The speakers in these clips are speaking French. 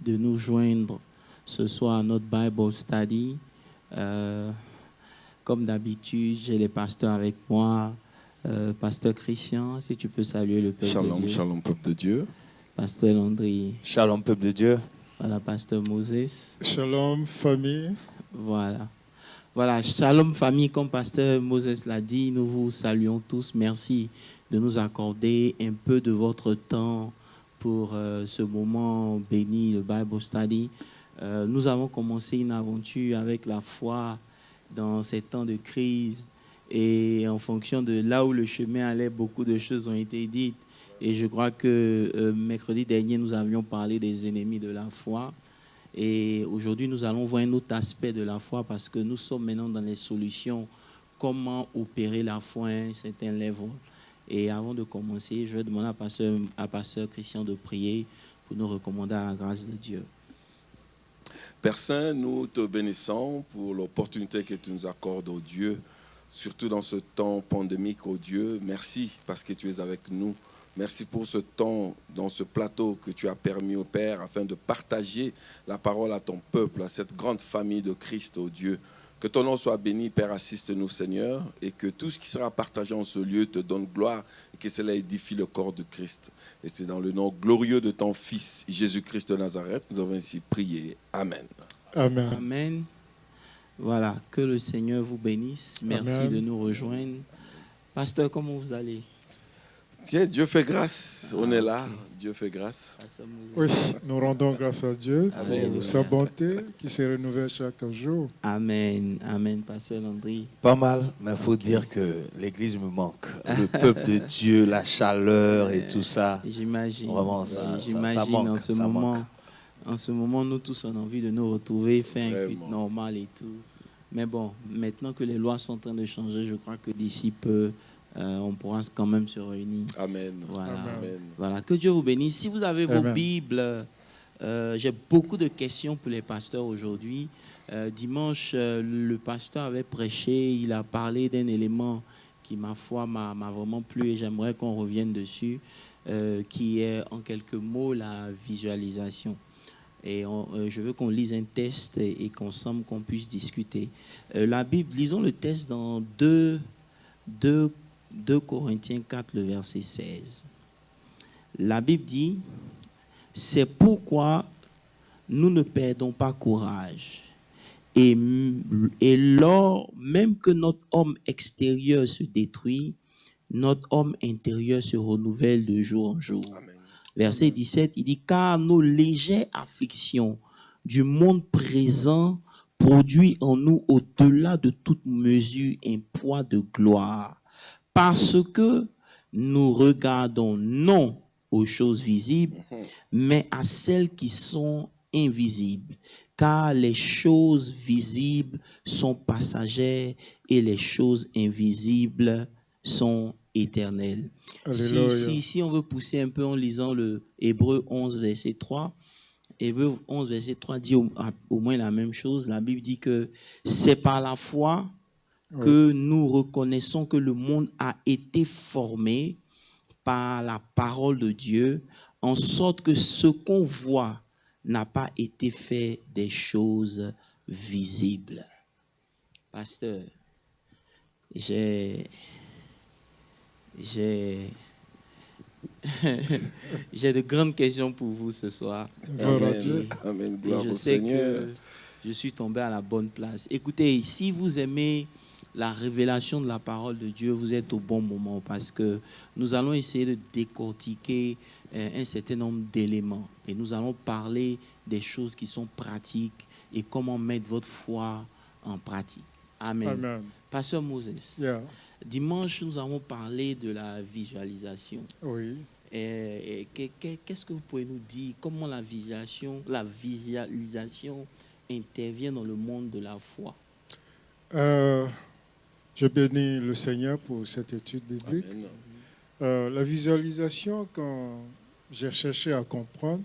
de nous joindre ce soir à notre Bible Study. Comme d'habitude, j'ai les pasteurs avec moi. Pasteur Christian, si tu peux saluer le peuple de Dieu. Shalom, peuple de Dieu. Pasteur Landry. Shalom, peuple de Dieu. Voilà, Pasteur Moses. Shalom, famille. Voilà, shalom, famille. Comme Pasteur Moses l'a dit, nous vous saluons tous. Merci de nous accorder un peu de votre temps pour ce moment béni, le Bible Study. Nous avons commencé une aventure avec la foi dans ces temps de crise. Et en fonction de là où le chemin allait, beaucoup de choses ont été dites. Et je crois que mercredi dernier, nous avions parlé des ennemis de la foi. Et aujourd'hui, nous allons voir un autre aspect de la foi parce que nous sommes maintenant dans les solutions. Comment opérer la foi à un certain level. Et avant de commencer, je vais demander à Pasteur Christian de prier pour nous recommander à la grâce de Dieu. Père Saint, nous te bénissons pour l'opportunité que tu nous accordes, oh Dieu, surtout dans ce temps pandémique, oh Dieu. Merci parce que tu es avec nous. Merci pour ce temps dans ce plateau que tu as permis au Père afin de partager la parole à ton peuple, à cette grande famille de Christ, oh Dieu. Que ton nom soit béni, Père, assiste-nous, Seigneur, et que tout ce qui sera partagé en ce lieu te donne gloire et que cela édifie le corps de Christ. Et c'est dans le nom glorieux de ton Fils, Jésus-Christ de Nazareth, nous avons ainsi prié. Amen. Amen. Amen. Voilà, que le Seigneur vous bénisse. Merci Amen. de nous rejoindre. Pasteur, comment vous allez? Tiens, Dieu fait grâce. On est là. Dieu fait grâce. Oui, nous rendons grâce à Dieu Amen. pour sa bonté qui se renouvelle chaque jour. Amen. Amen, Pasteur Landry. Pas mal, mais il faut dire que l'église me manque. Le peuple de Dieu, la chaleur et tout ça. J'imagine. Vraiment, ça J'imagine manque. en ce Ça moment. manque. En ce moment, nous tous, on a envie de nous retrouver, faire un Vraiment. culte normal et tout. Mais bon, maintenant que les lois sont en train de changer, je crois que d'ici peu, on pourra quand même se réunir. Amen. Voilà. Amen. Voilà. Que Dieu vous bénisse. Si vous avez vos Amen. Bibles, j'ai beaucoup de questions pour les pasteurs aujourd'hui. Dimanche, le pasteur avait prêché, il a parlé d'un élément qui, ma foi, m'a vraiment plu et j'aimerais qu'on revienne dessus, qui est en quelques mots la visualisation. Et je veux qu'on lise un texte et qu'ensemble qu'on puisse discuter. La Bible, lisons le texte dans 2 Corinthiens 4, le verset 16. La Bible dit, « C'est pourquoi nous ne perdons pas courage. Et lors même que notre homme extérieur se détruit, notre homme intérieur se renouvelle de jour en jour. » Amen. Verset 17, il dit, « Car nos légères afflictions du monde présent produisent en nous au-delà de toute mesure un poids de gloire, parce que nous regardons non aux choses visibles, mais à celles qui sont invisibles. Car les choses visibles sont passagères et les choses invisibles sont éternelles. » Alléluia. Si on veut pousser un peu en lisant le Hébreu 11, verset 3, Hébreu 11, verset 3 dit au moins la même chose. La Bible dit que c'est par la foi que nous reconnaissons que le monde a été formé par la parole de Dieu, en sorte que ce qu'on voit n'a pas été fait des choses visibles. Pasteur, j'ai de grandes questions pour vous ce soir. Gloire à Amen. Dieu. Amen. Et Gloire je au sais Seigneur. que je suis tombé à la bonne place. Écoutez, si vous aimez la révélation de la parole de Dieu, vous êtes au bon moment parce que nous allons essayer de décortiquer un certain nombre d'éléments et nous allons parler des choses qui sont pratiques et comment mettre votre foi en pratique. Amen. Amen. Pasteur Moses, Yeah. dimanche, nous avons parlé de la visualisation. Oui. Qu'est-ce que vous pouvez nous dire? Comment la visualisation intervient dans le monde de la foi? Je bénis le Seigneur pour cette étude biblique. Amen. La visualisation, quand j'ai cherché à comprendre,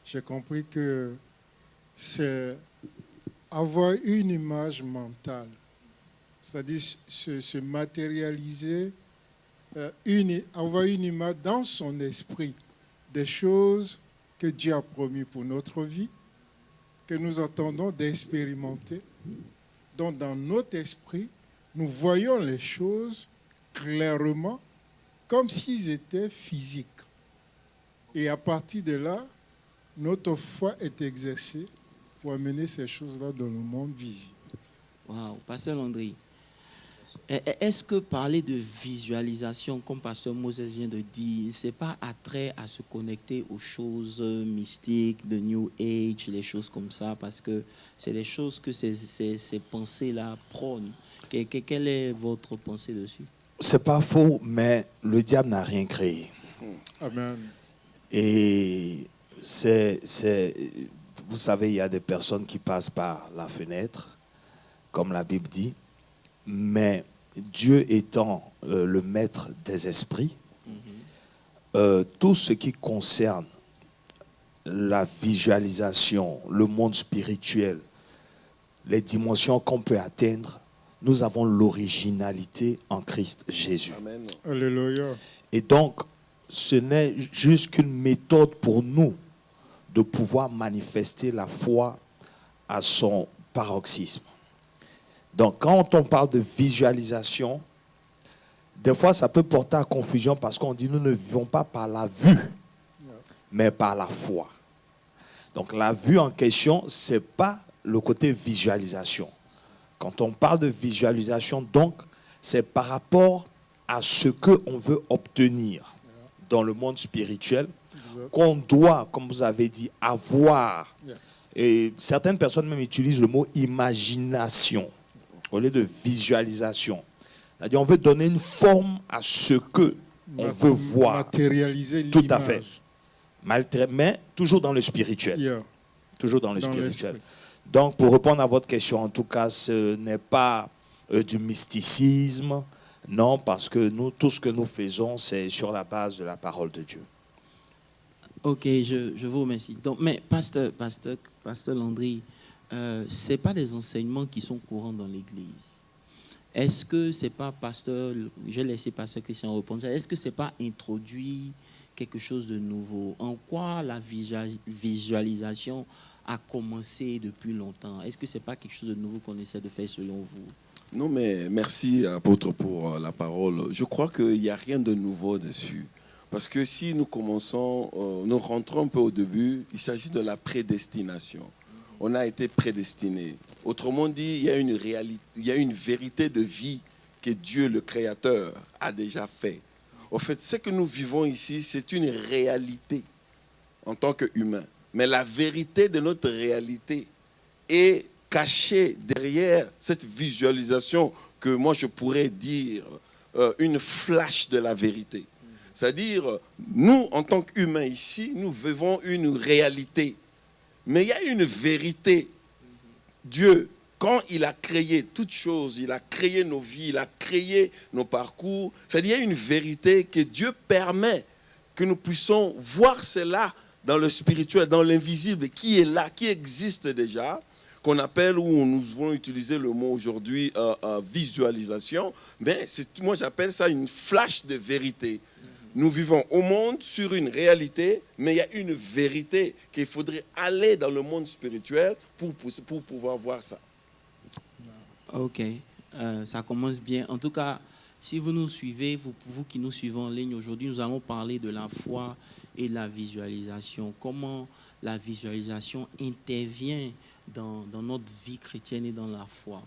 j'ai compris que c'est avoir une image mentale, c'est-à-dire se matérialiser, avoir une image dans son esprit, des choses que Dieu a promis pour notre vie, que nous attendons d'expérimenter. Donc dans notre esprit, nous voyons les choses clairement comme s'ils étaient physiques. Et à partir de là, notre foi est exercée pour amener ces choses-là dans le monde visible. Wow, Pasteur Landry, est-ce que parler de visualisation, comme Pasteur Moses vient de dire, c'est pas attrait à se connecter aux choses mystiques, de New Age, les choses comme ça, parce que c'est des choses que ces pensées-là prônent. Quelle est votre pensée dessus? C'est pas faux, mais le diable n'a rien créé. Amen. Et vous savez, il y a des personnes qui passent par la fenêtre, comme la Bible dit, mais Dieu étant le maître des esprits, tout ce qui concerne la visualisation, le monde spirituel, les dimensions qu'on peut atteindre, nous avons l'originalité en Christ Jésus. Amen. Alléluia. Et donc, ce n'est juste qu'une méthode pour nous de pouvoir manifester la foi à son paroxysme. Donc, quand on parle de visualisation, des fois, ça peut porter à confusion parce qu'on dit nous ne vivons pas par la vue, mais par la foi. Donc, la vue en question, ce n'est pas le côté visualisation. Quand on parle de visualisation, donc, c'est par rapport à ce qu'on veut obtenir dans le monde spirituel, qu'on doit, comme vous avez dit, avoir. Et certaines personnes même utilisent le mot imagination au lieu de visualisation. C'est-à-dire, on veut donner une forme à ce que on veut voir. Matérialiser l'image. Tout à fait. Mais toujours dans le spirituel. Yeah. Toujours dans le Dans spirituel. l'esprit. Donc, pour répondre à votre question, en tout cas, ce n'est pas du mysticisme. Non, parce que nous, tout ce que nous faisons, c'est sur la base de la parole de Dieu. Ok, je vous remercie. Donc, mais Pasteur Landry, ce n'est pas des enseignements qui sont courants dans l'Église. Est-ce que c'est pas Pasteur, je vais laisser Pasteur Christian répondre, est-ce que c'est pas introduit quelque chose de nouveau? En quoi la visualisation a commencé depuis longtemps? Est-ce que c'est pas quelque chose de nouveau qu'on essaie de faire selon vous? Non, mais merci, apôtre, pour la parole. Je crois qu'il n'y a rien de nouveau dessus. Parce que si nous commençons, nous rentrons un peu au début, il s'agit de la prédestination. On a été prédestiné. Autrement dit, il y a une réalité, il y a une vérité de vie que Dieu, le Créateur, a déjà fait. En fait, ce que nous vivons ici, c'est une réalité en tant qu'humains. Mais la vérité de notre réalité est cachée derrière cette visualisation que moi je pourrais dire une flash de la vérité. C'est-à-dire, nous, en tant qu'humains ici, nous vivons une réalité. Mais il y a une vérité. Dieu, quand il a créé toutes choses, il a créé nos vies, il a créé nos parcours, c'est-à-dire il y a une vérité que Dieu permet que nous puissions voir cela dans le spirituel, dans l'invisible, qui est là, qui existe déjà, qu'on appelle, ou nous voulons utiliser le mot aujourd'hui, visualisation, mais moi j'appelle ça une flash de vérité. Nous vivons au monde sur une réalité, mais il y a une vérité qu'il faudrait aller dans le monde spirituel pour pouvoir voir ça. Ok, ça commence bien. En tout cas, si vous nous suivez, vous qui nous suivez en ligne aujourd'hui, nous allons parler de la foi et de la visualisation. Comment la visualisation intervient dans notre vie chrétienne et dans la foi.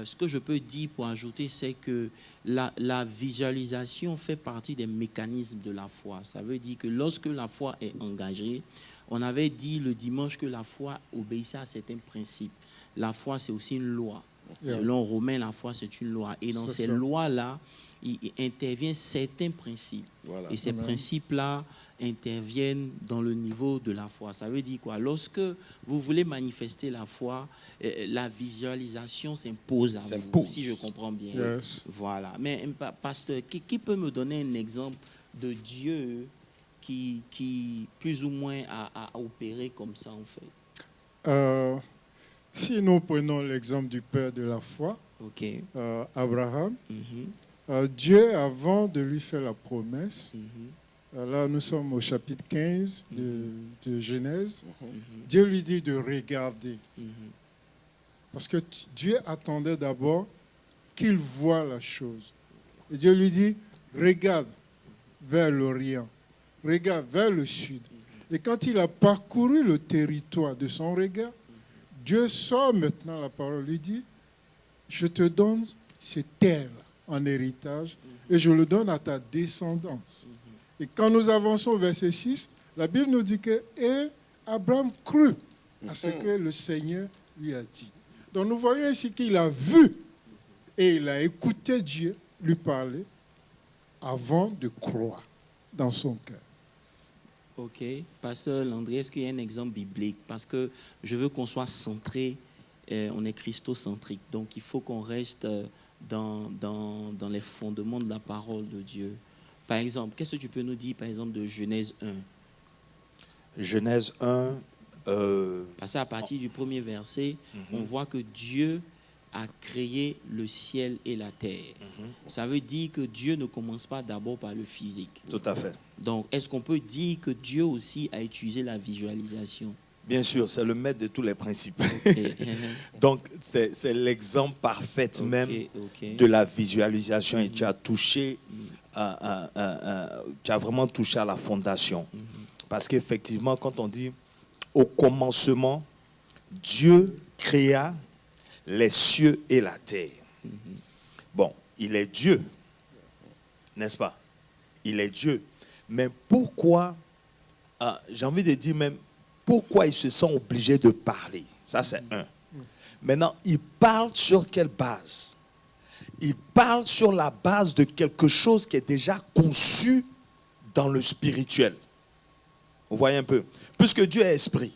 Ce que je peux dire pour ajouter, c'est que la visualisation fait partie des mécanismes de la foi. Ça veut dire que lorsque la foi est engagée, on avait dit le dimanche que la foi obéissait à certains principes. La foi, c'est aussi une loi. Selon Romains, la foi, c'est une loi. Et dans ces lois-là, il intervient certains principes. Voilà. Et ces principes-là interviennent dans le niveau de la foi. Ça veut dire quoi? Lorsque vous voulez manifester la foi, la visualisation s'impose à vous, si je comprends bien. Yes. Voilà. Mais, pasteur, qui peut me donner un exemple de Dieu qui plus ou moins a opéré comme ça, en fait? Si nous prenons l'exemple du père de la foi, Abraham, Dieu, avant de lui faire la promesse, Là, nous sommes au chapitre 15 de Genèse. Dieu lui dit de regarder. Parce que Dieu attendait d'abord qu'il voie la chose. Et Dieu lui dit, regarde vers l'Orient, regarde vers le sud. Et quand il a parcouru le territoire de son regard, Dieu sort maintenant la parole, lui dit, je te donne cette terre en héritage et je le donne à ta descendance. Et quand nous avançons au verset 6, la Bible nous dit que et Abraham crut à ce que le Seigneur lui a dit. Donc nous voyons ici qu'il a vu et il a écouté Dieu lui parler avant de croire dans son cœur. Ok. Pasteur Landry, est-ce qu'il y a un exemple biblique? Parce que je veux qu'on soit centré, on est christocentrique. Donc il faut qu'on reste dans les fondements de la parole de Dieu. Par exemple, qu'est-ce que tu peux nous dire, par exemple, de Genèse 1? Genèse 1. Parce qu'à partir du premier verset, on voit que Dieu a créé le ciel et la terre. Ça veut dire que Dieu ne commence pas d'abord par le physique. Tout à fait. Donc, est-ce qu'on peut dire que Dieu aussi a utilisé la visualisation? Bien sûr, c'est le maître de tous les principes. Okay. Donc, c'est l'exemple parfait même de la visualisation. Et tu as touché, tu as vraiment touché à la fondation. Parce qu'effectivement, quand on dit au commencement, Dieu créa les cieux et la terre. Bon, il est Dieu, n'est-ce pas? Il est Dieu. Mais pourquoi, j'ai envie de dire même, pourquoi il se sent obligé de parler? Ça, c'est un. Maintenant, il parle sur quelle base? Il parle sur la base de quelque chose qui est déjà conçu dans le spirituel. Vous voyez un peu? Puisque Dieu est esprit.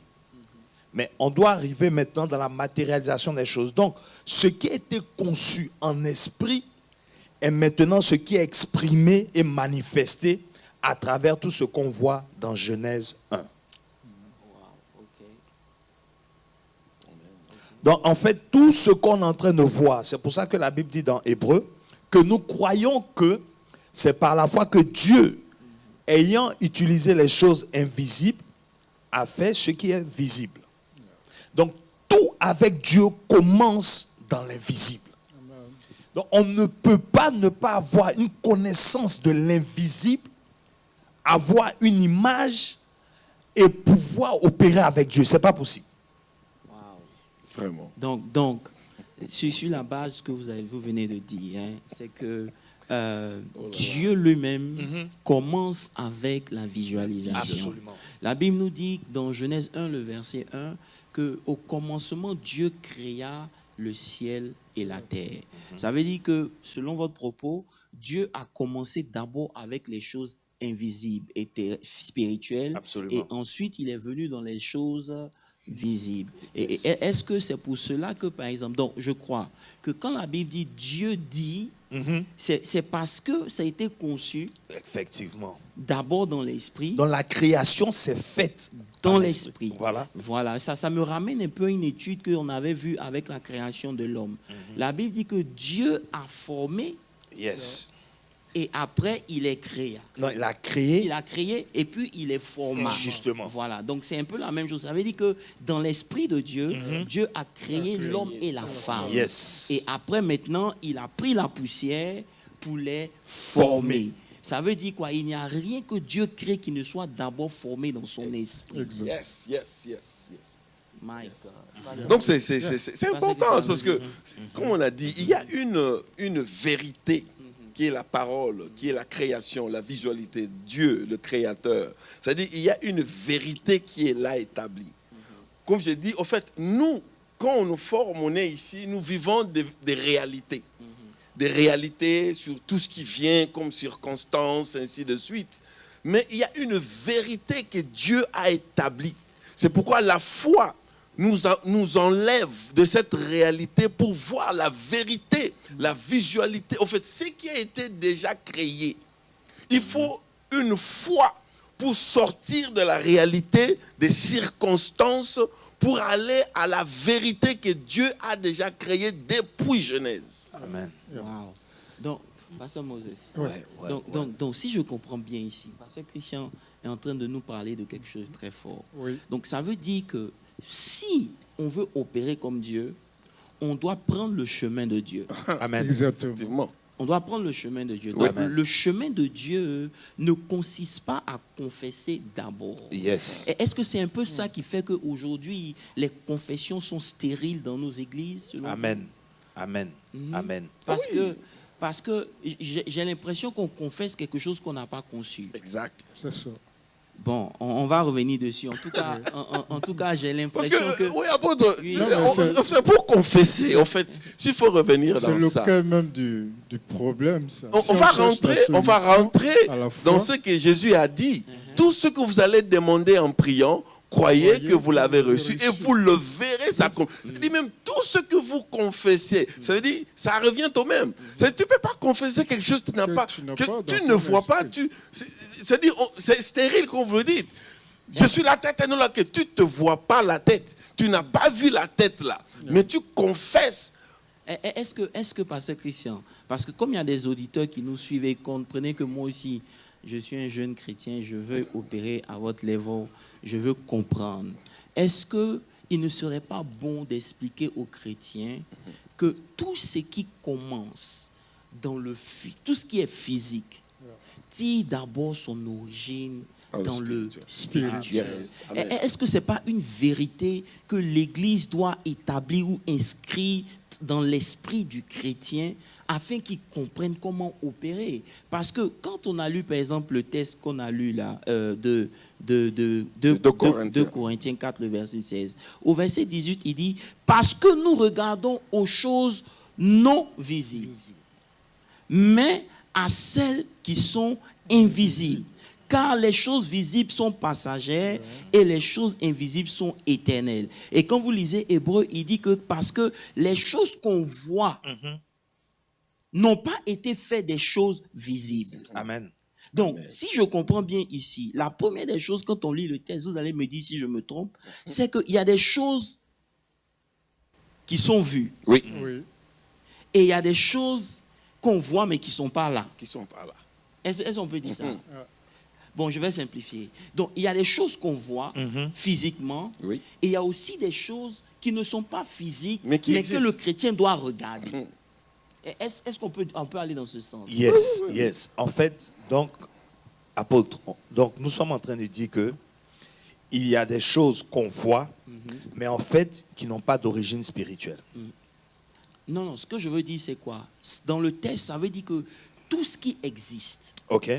Mais on doit arriver maintenant dans la matérialisation des choses. Donc, ce qui a été conçu en esprit est maintenant ce qui est exprimé et manifesté à travers tout ce qu'on voit dans Genèse 1. Donc, en fait, tout ce qu'on est en train de voir, c'est pour ça que la Bible dit dans Hébreu que nous croyons que c'est par la foi que Dieu, ayant utilisé les choses invisibles, a fait ce qui est visible. Donc, tout avec Dieu commence dans l'invisible. Donc, on ne peut pas ne pas avoir une connaissance de l'invisible, avoir une image et pouvoir opérer avec Dieu. Ce n'est pas possible. Vraiment. Donc sur la base que vous venez de dire, c'est que Dieu lui-même commence avec la visualisation. Absolument. La Bible nous dit dans Genèse 1, le verset 1, qu'au commencement, Dieu créa le ciel et la terre. Ça veut dire que, selon votre propos, Dieu a commencé d'abord avec les choses invisibles et spirituelles. Absolument. Et ensuite, il est venu dans les choses visible. Et est-ce que c'est pour cela que, par exemple, donc je crois que quand la Bible dit Dieu dit, c'est parce que ça a été conçu effectivement d'abord dans l'esprit. Dans la création, c'est fait dans l'esprit. Voilà. Ça me ramène un peu à une étude qu'on avait vue avec la création de l'homme. La Bible dit que Dieu a formé. Yes. Et après, il est créé. Non, il a créé. Il a créé et puis il est formé. Justement. Voilà. Donc c'est un peu la même chose. Ça veut dire que dans l'esprit de Dieu, Dieu a créé l'homme et la femme. Yes. Et après, maintenant, il a pris la poussière pour les former. Ça veut dire quoi? Il n'y a rien que Dieu crée qui ne soit d'abord formé dans son esprit. Yes. My God. Donc c'est important parce que, comme on a dit, il y a une vérité qui est la parole, qui est la création, la visualité, Dieu, le créateur. C'est-à-dire il y a une vérité qui est là établie. Comme j'ai dit, au fait, nous, quand on nous forme, on est ici, nous vivons des réalités. Des réalités sur tout ce qui vient comme circonstances, ainsi de suite. Mais il y a une vérité que Dieu a établie. C'est pourquoi la foi nous enlève de cette réalité pour voir la vérité, la visualité. En fait, ce qui a été déjà créé. Il faut une foi pour sortir de la réalité des circonstances, pour aller à la vérité que Dieu a déjà créée depuis Genèse. Amen. Wow. Donc, Pasteur Moses. Ouais, ouais, Donc, si je comprends bien ici, Pasteur Christian est en train de nous parler de quelque chose de très fort. Oui. Donc, ça veut dire que si on veut opérer comme Dieu, on doit prendre le chemin de Dieu. Amen. Exactement. Effectivement. On doit prendre le chemin de Dieu. Oui. Donc, le chemin de Dieu ne consiste pas à confesser d'abord. Yes. Et est-ce que c'est un peu ça qui fait qu'aujourd'hui, les confessions sont stériles dans nos églises selon Amen. Amen. Mhm. Amen. vous? Parce que j'ai l'impression qu'on confesse quelque chose qu'on n'a pas conçu. Exact. C'est ça. Bon, on va revenir dessus. En tout cas, j'ai Parce l'impression que, que... oui, apôtre, Oui. c'est pour confesser, en fait. S'il faut revenir C'est dans le ça. cœur même du problème, ça. On Si va cherche la rentrer solution à la fois, dans ce que Jésus a dit. Tout ce que vous allez demander en priant, croyez que vous l'avez reçu et vous le verrez. Ça dit même tout ce que vous confessez. Ça veut dire, ça revient au même. Tu ne peux pas confesser quelque chose que tu n'as pas, que tu ne vois pas. C'est-à-dire, c'est stérile quand vous le dites. Je suis la tête et non la queue. Tu ne te vois pas la tête. Tu n'as pas vu la tête là. Mais tu confesses. Est-ce que, Pasteur Christian, parce que comme il y a des auditeurs qui nous suivent et comprenez que moi aussi, je suis un jeune chrétien, je veux opérer à votre level, je veux comprendre. Est-ce qu'il ne serait pas bon d'expliquer aux chrétiens que tout ce qui commence dans tout ce qui est physique, tire d'abord son origine dans le spirituel. Est-ce que ce n'est pas une vérité que l'Église doit établir ou inscrire dans l'esprit du chrétien afin qu'il comprenne comment opérer? Parce que quand on a lu, par exemple, le texte qu'on a lu là, de 2 Corinthiens 4, le verset 16, au verset 18, il dit « Parce que nous regardons aux choses non visibles, mais à celles qui sont invisibles. Car les choses visibles sont passagères et les choses invisibles sont éternelles. » Et quand vous lisez Hébreu, il dit que parce que les choses qu'on voit n'ont pas été faites des choses visibles. Amen. Donc, si je comprends bien ici, la première des choses, quand on lit le texte, vous allez me dire si je me trompe, c'est qu'il y a des choses qui sont vues. Oui. oui. Et il y a des choses qu'on voit mais qui ne sont pas là. Qui sont pas là. Est-ce qu'on peut dire ça? Bon, je vais simplifier. Donc, il y a des choses qu'on voit physiquement, Oui. et il y a aussi des choses qui ne sont pas physiques, Mais mais que le chrétien doit regarder. Est-ce qu'on peut aller dans ce sens? Yes, yes. En fait, donc, apôtre, donc nous sommes en train de dire que il y a des choses qu'on voit, mais en fait, qui n'ont pas d'origine spirituelle. Non, ce que je veux dire, c'est quoi? Dans le texte, ça veut dire que tout ce qui existe OK?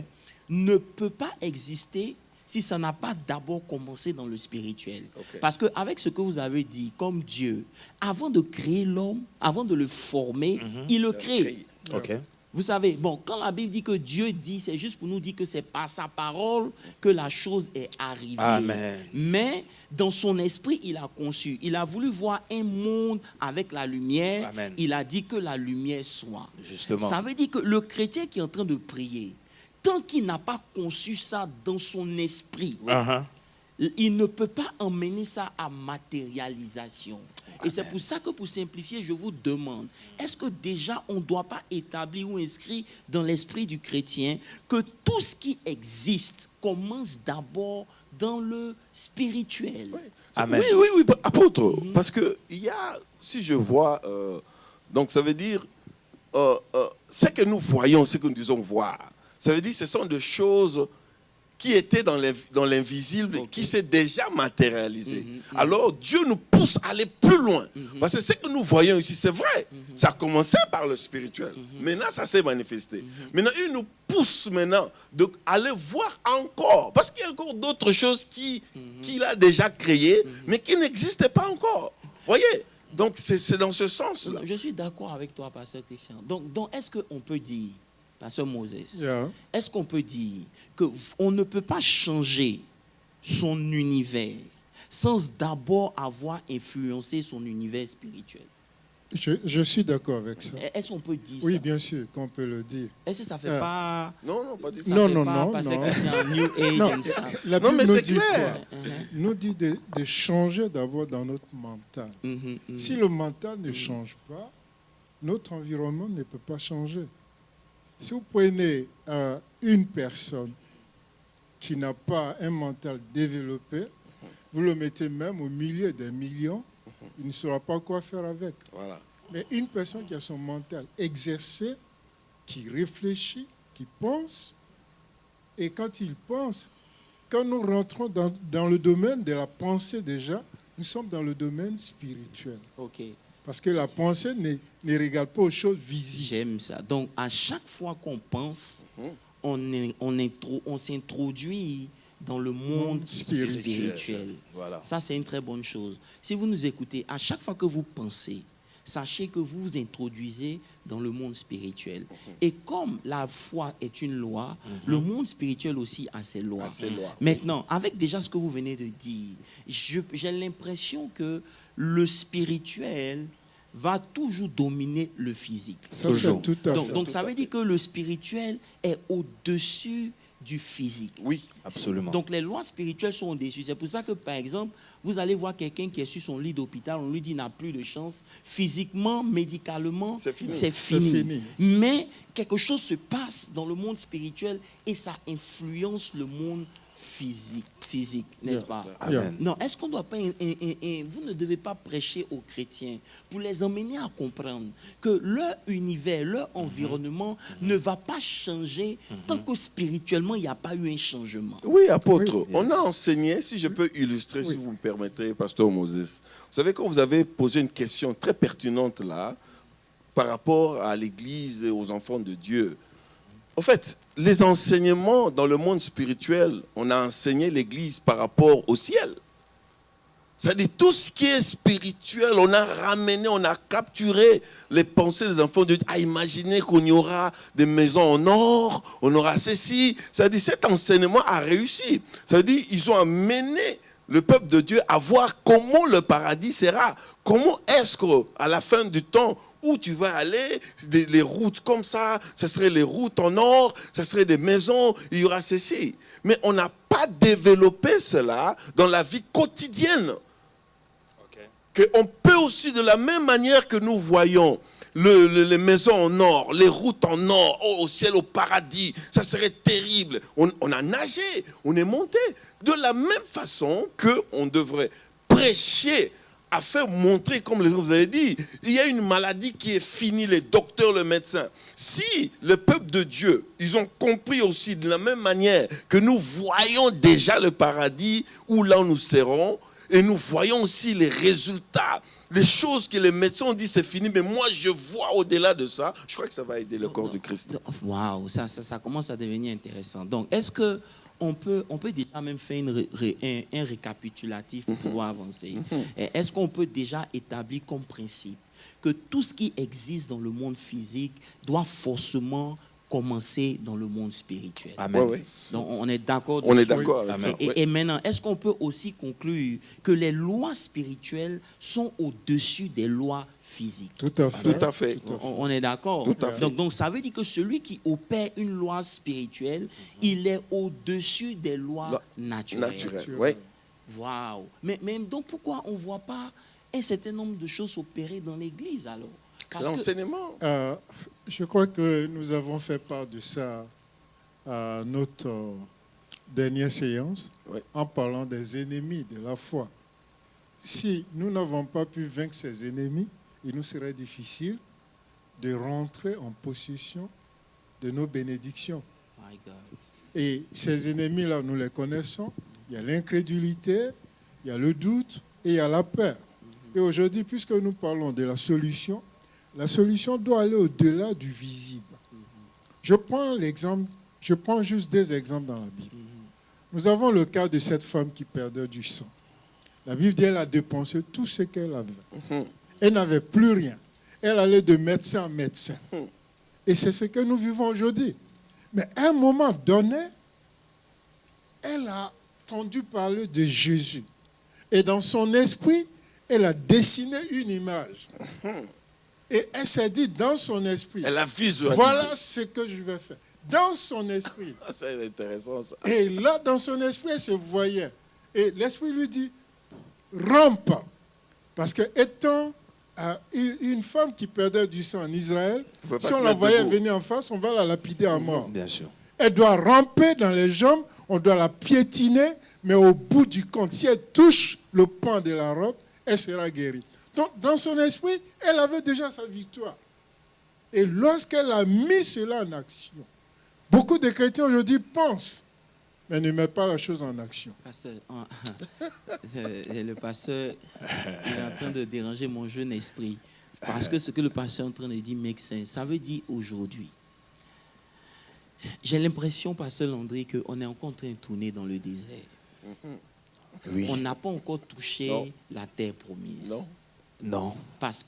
ne peut pas exister si ça n'a pas d'abord commencé dans le spirituel. Okay. Parce qu'avec ce que vous avez dit, comme Dieu, avant de créer l'homme, avant de le former, il le crée. OK? Vous savez, bon, quand la Bible dit que Dieu dit, c'est juste pour nous dire que c'est par sa parole que la chose est arrivée. Amen. Mais dans son esprit, il a conçu. Il a voulu voir un monde avec la lumière. Amen. Il a dit que la lumière soit. Justement. Ça veut dire que le chrétien qui est en train de prier, tant qu'il n'a pas conçu ça dans son esprit, il ne peut pas emmener ça à matérialisation. Et c'est pour ça que, pour simplifier, je vous demande, est-ce que déjà on ne doit pas établir ou inscrire dans l'esprit du chrétien que tout ce qui existe commence d'abord dans le spirituel? Amen. Oui, apôtre. Parce que il y a, si je vois, donc ça veut dire, ce que nous voyons, ce que nous disons voir, ça veut dire que ce sont des choses qui étaient dans l'invisible, qui s'est déjà matérialisé. Alors Dieu nous pousse à aller plus loin. Parce que ce que nous voyons ici, c'est vrai. Ça a commencé par le spirituel. Maintenant, ça s'est manifesté. Maintenant, il nous pousse maintenant d'aller voir encore. Parce qu'il y a encore d'autres choses qu'il a déjà créées, mais qui n'existaient pas encore. Voyez? Donc, c'est dans ce sens-là. Je suis d'accord avec toi, Pasteur Christian. Donc est-ce qu'on peut dire, Pasteur Moses, est-ce qu'on peut dire qu'on ne peut pas changer son univers sans d'abord avoir influencé son univers spirituel? Je suis d'accord avec ça. Est-ce qu'on peut dire ça? Oui, bien sûr qu'on peut le dire. Est-ce que ça ne fait pas... Non, pas du tout. Non. Pasteur Christian, New Age Non, and stuff. la Non, Bible mais nous c'est dit clair. quoi? Nous dit de changer d'abord dans notre mental. Si le mental ne change pas, notre environnement ne peut pas changer. Si vous prenez une personne qui n'a pas un mental développé, vous le mettez même au milieu des millions, il ne saura pas quoi faire avec. Voilà. Mais une personne qui a son mental exercé, qui réfléchit, qui pense, et quand il pense, quand nous rentrons dans le domaine de la pensée déjà, nous sommes dans le domaine spirituel. Ok. Parce que la pensée ne regarde pas aux choses visibles. J'aime ça. Donc, à chaque fois qu'on pense, on s'introduit dans le monde spirituel. Voilà. Ça, c'est une très bonne chose. Si vous nous écoutez, à chaque fois que vous pensez, sachez que vous vous introduisez dans le monde spirituel. Et comme la foi est une loi, le monde spirituel aussi a ses lois. Maintenant, avec déjà ce que vous venez de dire, j'ai l'impression que le spirituel va toujours dominer le physique. Ça, c'est tout à fait. Donc ça veut dire que le spirituel est au-dessus du physique. Oui, absolument. Donc les lois spirituelles sont au-dessus. C'est pour ça que, par exemple, vous allez voir quelqu'un qui est sur son lit d'hôpital, on lui dit qu'il n'a plus de chance. Physiquement, médicalement, c'est fini. Mais quelque chose se passe dans le monde spirituel et ça influence le monde physique, n'est-ce pas? Amen. Non, est-ce qu'on ne doit pas... vous ne devez pas prêcher aux chrétiens pour les emmener à comprendre que leur univers, leur environnement ne va pas changer tant que spirituellement, il n'y a pas eu un changement. Oui, apôtre, on a enseigné, si je peux illustrer, si vous me permettrez, pasteur Moses. Vous savez, quand vous avez posé une question très pertinente là, par rapport à l'Église et aux enfants de Dieu, en fait, les enseignements dans le monde spirituel, on a enseigné l'Église par rapport au ciel. C'est-à-dire tout ce qui est spirituel, on a ramené, on a capturé les pensées des enfants de Dieu. À imaginer qu'on y aura des maisons en or, on aura ceci. C'est-à-dire cet enseignement a réussi. C'est-à-dire ils ont amené le peuple de Dieu à voir comment le paradis sera. Comment est-ce qu'à la fin du temps, où tu vas aller, les routes comme ça, ce seraient les routes en or, ce seraient des maisons, il y aura ceci. Mais on n'a pas développé cela dans la vie quotidienne. Qu'on peut aussi, de la même manière que nous voyons les maisons en or, les routes en or, au ciel, au paradis, ça serait terrible. On a nagé, on est monté. De la même façon qu'on devrait prêcher, à faire montrer, comme vous avez dit, il y a une maladie qui est finie, les docteurs, le médecin. Si le peuple de Dieu, ils ont compris aussi de la même manière que nous voyons déjà le paradis, où là nous serons, et nous voyons aussi les résultats, les choses que les médecins ont dit c'est fini, mais moi je vois au-delà de ça, je crois que ça va aider le corps du Christ. Waouh, ça commence à devenir intéressant. Donc, est-ce que on peut déjà même faire un récapitulatif pour pouvoir avancer? Est-ce qu'on peut déjà établir comme principe que tout ce qui existe dans le monde physique doit forcément commencer dans le monde spirituel? Amen. Ouais. Donc, on est d'accord. On est d'accord avec ça. Et maintenant, est-ce qu'on peut aussi conclure que les lois spirituelles sont au-dessus des lois physiques? Tout à fait. Tout à fait. On est d'accord. Tout à fait. Donc, ça veut dire que celui qui opère une loi spirituelle, il est au-dessus des lois naturelles. Oui. Waouh. Mais donc, pourquoi on ne voit pas un certain nombre de choses opérer dans l'Église alors? L'enseignement. Je crois que nous avons fait part de ça à notre dernière séance, en parlant des ennemis de la foi. Si nous n'avons pas pu vaincre ces ennemis, il nous serait difficile de rentrer en possession de nos bénédictions. My God. Et ces ennemis-là, nous les connaissons. Il y a l'incrédulité, il y a le doute et il y a la peur. Et aujourd'hui, puisque nous parlons de la solution doit aller au-delà du visible. Je prends juste des exemples dans la Bible. Nous avons le cas de cette femme qui perdait du sang. La Bible dit qu'elle a dépensé tout ce qu'elle avait. Elle n'avait plus rien. Elle allait de médecin en médecin. Et c'est ce que nous vivons aujourd'hui. Mais à un moment donné, elle a entendu parler de Jésus. Et dans son esprit, elle a dessiné une image. Et elle s'est dit dans son esprit, Elle a visualisé. voilà ce que je vais faire. Dans son esprit. C'est intéressant ça. Et là, dans son esprit, elle se voyait. Et l'esprit lui dit, rampe. Parce que étant Une femme qui perdait du sang en Israël, pouvait pas si se on la mettre voyait debout. venir en face, on va la lapider à mort. Bien sûr. Elle doit ramper dans les jambes, on doit la piétiner, mais au bout du compte, si elle touche le pan de la robe, elle sera guérie. Donc, dans son esprit, elle avait déjà sa victoire. Et lorsqu'elle a mis cela en action, beaucoup de chrétiens aujourd'hui pensent, mais ne mettent pas la chose en action. Pasteur, le pasteur il est en train de déranger mon jeune esprit. Parce que ce que le pasteur est en train de dire make sense. Ça veut dire aujourd'hui. J'ai l'impression, pasteur Landry, qu'on est encore en train de tourner dans le désert. Oui. On n'a pas encore touché Non. la terre promise. Non. Non. Parce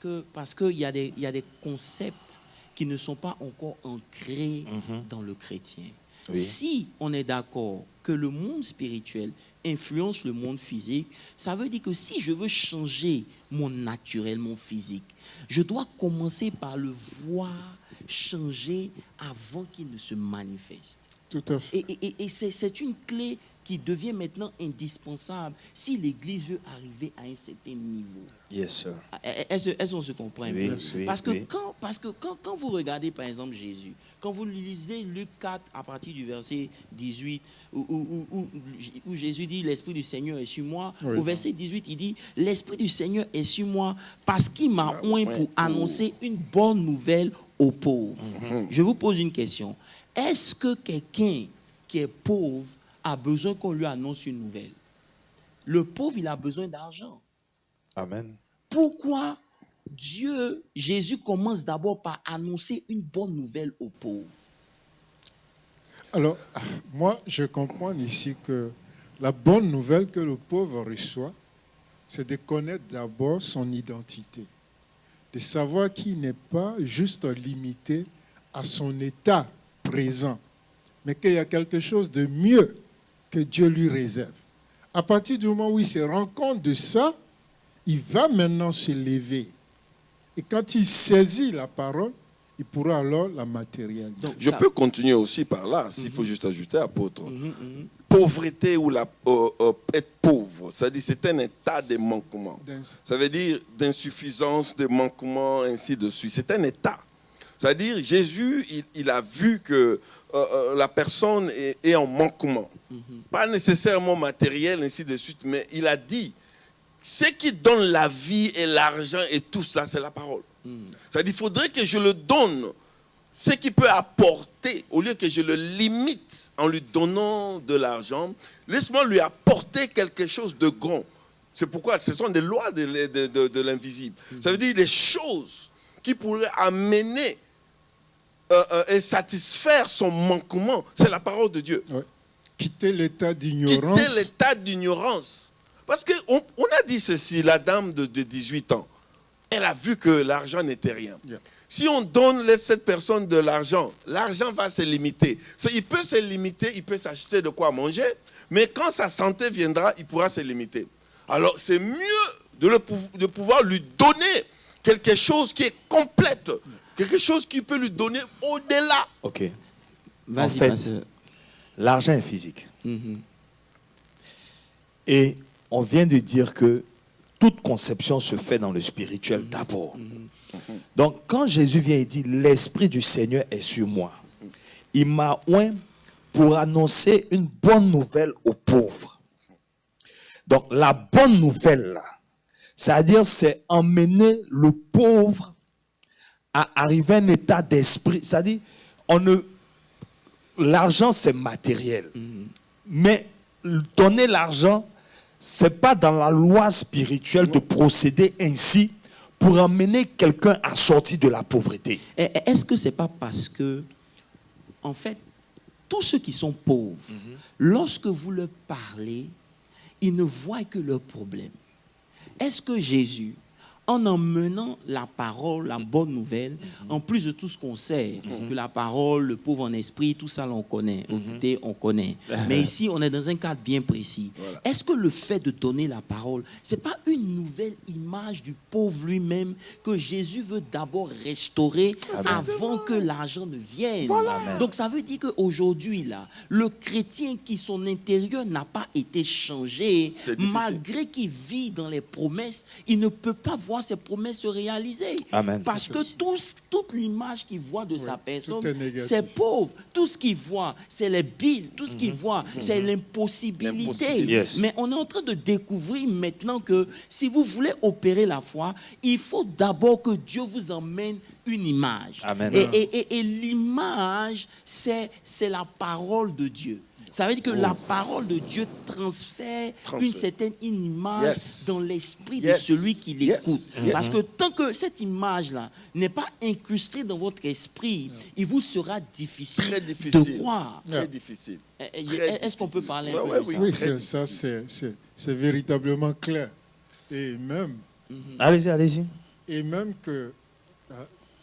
qu'il y a des concepts qui ne sont pas encore ancrés dans le chrétien. Oui. Si on est d'accord que le monde spirituel influence le monde physique, ça veut dire que si je veux changer mon naturel, mon physique, je dois commencer par le voir changer avant qu'il ne se manifeste. Tout à fait. Et c'est une clé qui devient maintenant indispensable si l'Église veut arriver à un certain niveau. Yes, sir. Est-ce qu'on se comprend un Oui, peu? oui, Parce que oui. quand vous regardez par exemple Jésus, quand vous lisez Luc 4 à partir du verset 18, où Jésus dit l'Esprit du Seigneur est sur moi, Oui. au verset 18 il dit l'Esprit du Seigneur est sur moi parce qu'il m'a oint pour annoncer une bonne nouvelle aux pauvres. Je vous pose une question. Est-ce que quelqu'un qui est pauvre a besoin qu'on lui annonce une nouvelle? Le pauvre, il a besoin d'argent. Amen. Pourquoi Jésus commence d'abord par annoncer une bonne nouvelle aux pauvres? Alors, moi, je comprends ici que la bonne nouvelle que le pauvre reçoit, c'est de connaître d'abord son identité, de savoir qu'il n'est pas juste limité à son état présent, mais qu'il y a quelque chose de mieux que Dieu lui réserve. À partir du moment où il se rend compte de ça, il va maintenant se lever. Et quand il saisit la parole, il pourra alors la matérialiser. Donc, Je ça- peux continuer aussi par là, s'il faut juste ajouter, apôtre. Pauvreté ou être pauvre, c'est-à-dire c'est un état de manquement. Ça veut dire d'insuffisance, de manquement, ainsi de suite. C'est un état. C'est-à-dire Jésus, il a vu que la personne est en manquement. Pas nécessairement matériel, ainsi de suite, mais il a dit, ce qui donne la vie et l'argent et tout ça, c'est la parole. C'est-à-dire qu'il faudrait que je le donne, ce qui peut apporter, au lieu que je le limite en lui donnant de l'argent, laisse-moi lui apporter quelque chose de grand. C'est pourquoi ce sont des lois de l'invisible. Ça veut dire des choses qui pourraient amener et satisfaire son manquement. C'est la parole de Dieu. Ouais. Quitter l'état d'ignorance. Quitter l'état d'ignorance. Parce qu'on a dit ceci, la dame de 18 ans, elle a vu que l'argent n'était rien. Yeah. Si on donne à cette personne de l'argent, l'argent va se limiter. Il peut se limiter, il peut s'acheter de quoi manger, mais quand sa santé viendra, il pourra se limiter. Alors c'est mieux de pouvoir lui donner quelque chose qui est complète, quelque chose qui peut lui donner au-delà. OK. Vas-y, En fait, pasteur. l'argent est physique. Mhm. Et on vient de dire que toute conception se fait dans le spirituel d'abord. Donc, quand Jésus vient et dit, l'Esprit du Seigneur est sur moi, il m'a oint pour annoncer une bonne nouvelle aux pauvres. Donc, la bonne nouvelle, là, c'est-à-dire, c'est emmener le pauvre à arriver à un état d'esprit. C'est-à-dire, l'argent, c'est matériel. Mais donner l'argent, c'est pas dans la loi spirituelle de procéder ainsi pour amener quelqu'un à sortir de la pauvreté. Est-ce que c'est pas parce que, en fait, tous ceux qui sont pauvres, lorsque vous leur parlez, ils ne voient que leurs problèmes. Est-ce que Jésus, en emmenant la parole, la bonne nouvelle, en plus de tout ce qu'on sait, que la parole, le pauvre en esprit, tout ça, on connaît. Écoutez, on connaît. Mais ici, on est dans un cadre bien précis. Voilà. Est-ce que le fait de donner la parole, ce n'est pas une nouvelle image du pauvre lui-même que Jésus veut d'abord restaurer avant que l'argent ne vienne? Amen. Donc, ça veut dire qu'aujourd'hui, là, le chrétien qui, son intérieur n'a pas été changé, C'est difficile. malgré qu'il vit dans les promesses, il ne peut pas voir voir ses promesses se réaliser. Amen. Parce que toute l'image qu'il voit de sa personne, tout est négatif. c'est pauvre. Tout ce qu'il voit, c'est les billes. Tout ce qu'il voit, c'est l'impossibilité. Yes. Mais on est en train de découvrir maintenant que si vous voulez opérer la foi, il faut d'abord que Dieu vous emmène une image. Amen. Et l'image, c'est la parole de Dieu. Ça veut dire que la parole de Dieu transfère une certaine image dans l'esprit de celui qui l'écoute. Parce que tant que cette image-là n'est pas incrustée dans votre esprit, il vous sera difficile, Très difficile. de croire. Très difficile. Est-ce qu'on peut parler un peu de ça? Oui, c'est véritablement clair. Et même, Allez-y. et même que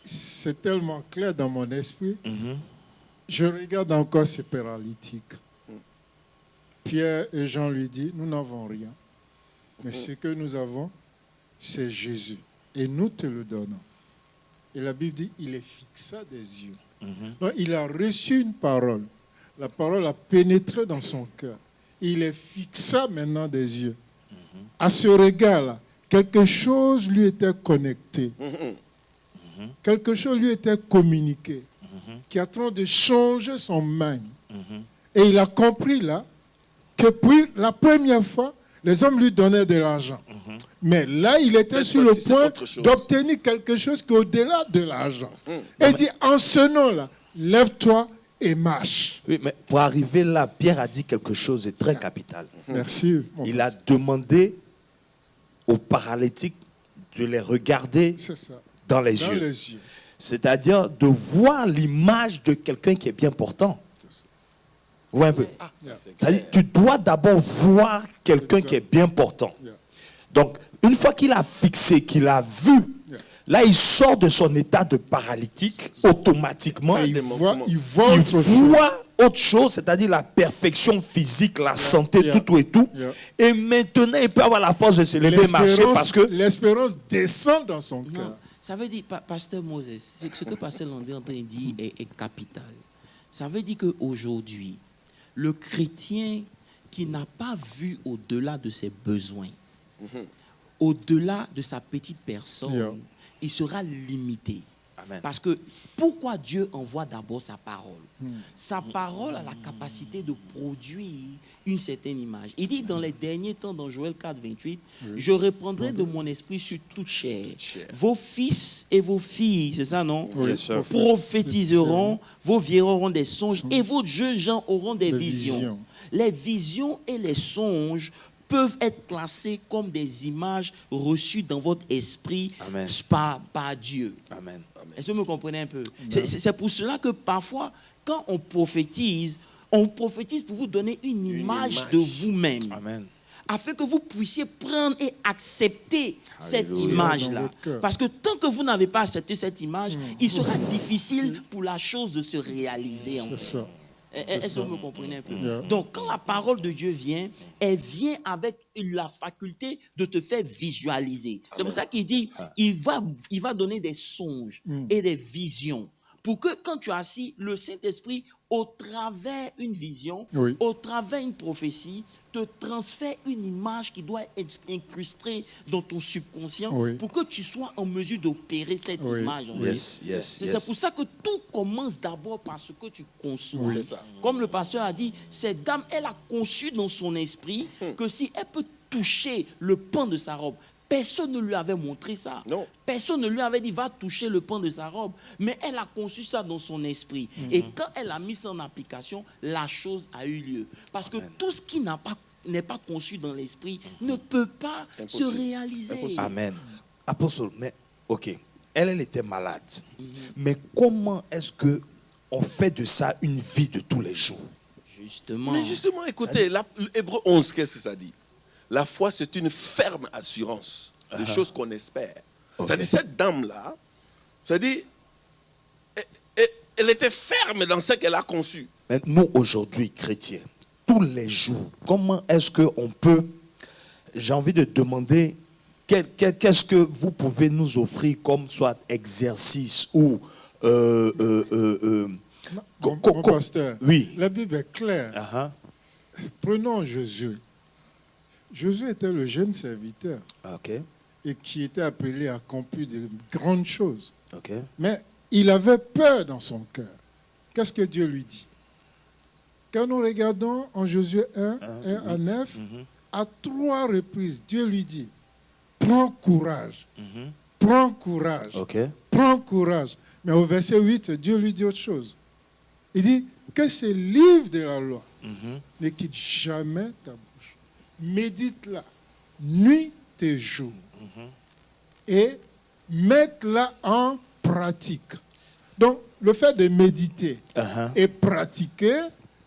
c'est tellement clair dans mon esprit, je regarde encore ces paralytiques. Pierre et Jean lui disent, nous n'avons rien. Mais ce que nous avons, c'est Jésus. Et nous te le donnons. Et la Bible dit, il les fixa des yeux. Donc, il a reçu une parole. La parole a pénétré dans son cœur. Il les fixa maintenant des yeux. À ce regard-là, quelque chose lui était connecté. Quelque chose lui était communiqué. Qui est en train de changer son mind. Et il a compris là que puis la première fois, les hommes lui donnaient de l'argent. Mais là, il était sur le point d'obtenir quelque chose qui est au-delà de l'argent. Et il dit, en ce nom-là, lève-toi et marche. Oui, mais pour arriver là, Pierre a dit quelque chose de très capital. Merci. Il a demandé aux paralytiques de les regarder dans les yeux. C'est-à-dire de voir l'image de quelqu'un qui est bien portant. Vous voyez un peu? C'est-à-dire, tu dois d'abord voir quelqu'un qui est bien portant. Donc, une fois qu'il a fixé, qu'il a vu, là, il sort de son état de paralytique automatiquement. Il voit autre chose, c'est-à-dire la perfection physique, la santé, tout et tout. Et maintenant, il peut avoir la force de se lever et marcher parce que l'espérance descend dans son cœur. Ça veut dire, Pasteur Moses, ce que Pasteur Landry est en train de dire est capital. Ça veut dire qu'aujourd'hui, le chrétien qui n'a pas vu au-delà de ses besoins, au-delà de sa petite personne, il sera limité. Amen. Parce que pourquoi Dieu envoie d'abord sa parole? Sa parole a la capacité de produire une certaine image. Il dit dans les derniers temps, dans Joël 4, 28, je reprendrai de mon esprit sur toute chair. Vos fils et vos filles, c'est ça, non? Prophétiseront, vos vieillards auront des songes et vos jeunes gens auront des visions. Les visions et les songes peuvent être classés comme des images reçues dans votre esprit par Dieu. Amen. Est-ce que vous me comprenez un peu? C'est pour cela que parfois, quand on prophétise pour vous donner une image de vous-même. Amen. Afin que vous puissiez prendre et accepter cette image-là. Parce que tant que vous n'avez pas accepté cette image, il sera difficile pour la chose de se réaliser. En fait. Est-ce que vous me comprenez un peu? Donc, quand la parole de Dieu vient, elle vient avec la faculté de te faire visualiser. C'est pour ça qu'il dit, il va donner des songes et des visions. Pour que quand tu es assis, le Saint-Esprit, au travers une vision, au travers une prophétie, te transfère une image qui doit être incrustée dans ton subconscient pour que tu sois en mesure d'opérer cette image. C'est pour ça que tout commence d'abord par ce que tu conçois. Comme le pasteur a dit, cette dame, elle a conçu dans son esprit que si elle peut toucher le pan de sa robe, personne ne lui avait montré ça. Non. Personne ne lui avait dit, va toucher le pan de sa robe. Mais elle a conçu ça dans son esprit. Et quand elle a mis ça en application, la chose a eu lieu. Parce que tout ce qui n'est pas conçu dans l'esprit ne peut pas se réaliser. Amen. Apôtre, mais ok, elle était malade. Mais comment est-ce qu'on fait de ça une vie de tous les jours? Justement. Mais justement, écoutez, Hébreux 11, qu'est-ce que ça dit? La foi, c'est une ferme assurance des choses qu'on espère. C'est-à-dire, cette dame-là, c'est-à-dire, elle était ferme dans ce qu'elle a conçu. Mais nous, aujourd'hui, chrétiens, tous les jours, comment est-ce qu'on peut, j'ai envie de demander, qu'est-ce que vous pouvez nous offrir comme soit exercice ou... Mon pasteur, oui. La Bible est claire. Prenons Jésus. Jésus était le jeune serviteur. et qui était appelé à accomplir de grandes choses. OK. Mais il avait peur dans son cœur. Qu'est-ce que Dieu lui dit? Quand nous regardons en Josué 1, 1 à 9, à 3 reprises, Dieu lui dit, prends courage, prends courage, OK. prends courage. Mais au verset 8, Dieu lui dit autre chose. Il dit que ce livre de la loi ne quitte jamais ta bouche. Médite-la, nuit et jour, et mette-la en pratique. Donc, le fait de méditer et pratiquer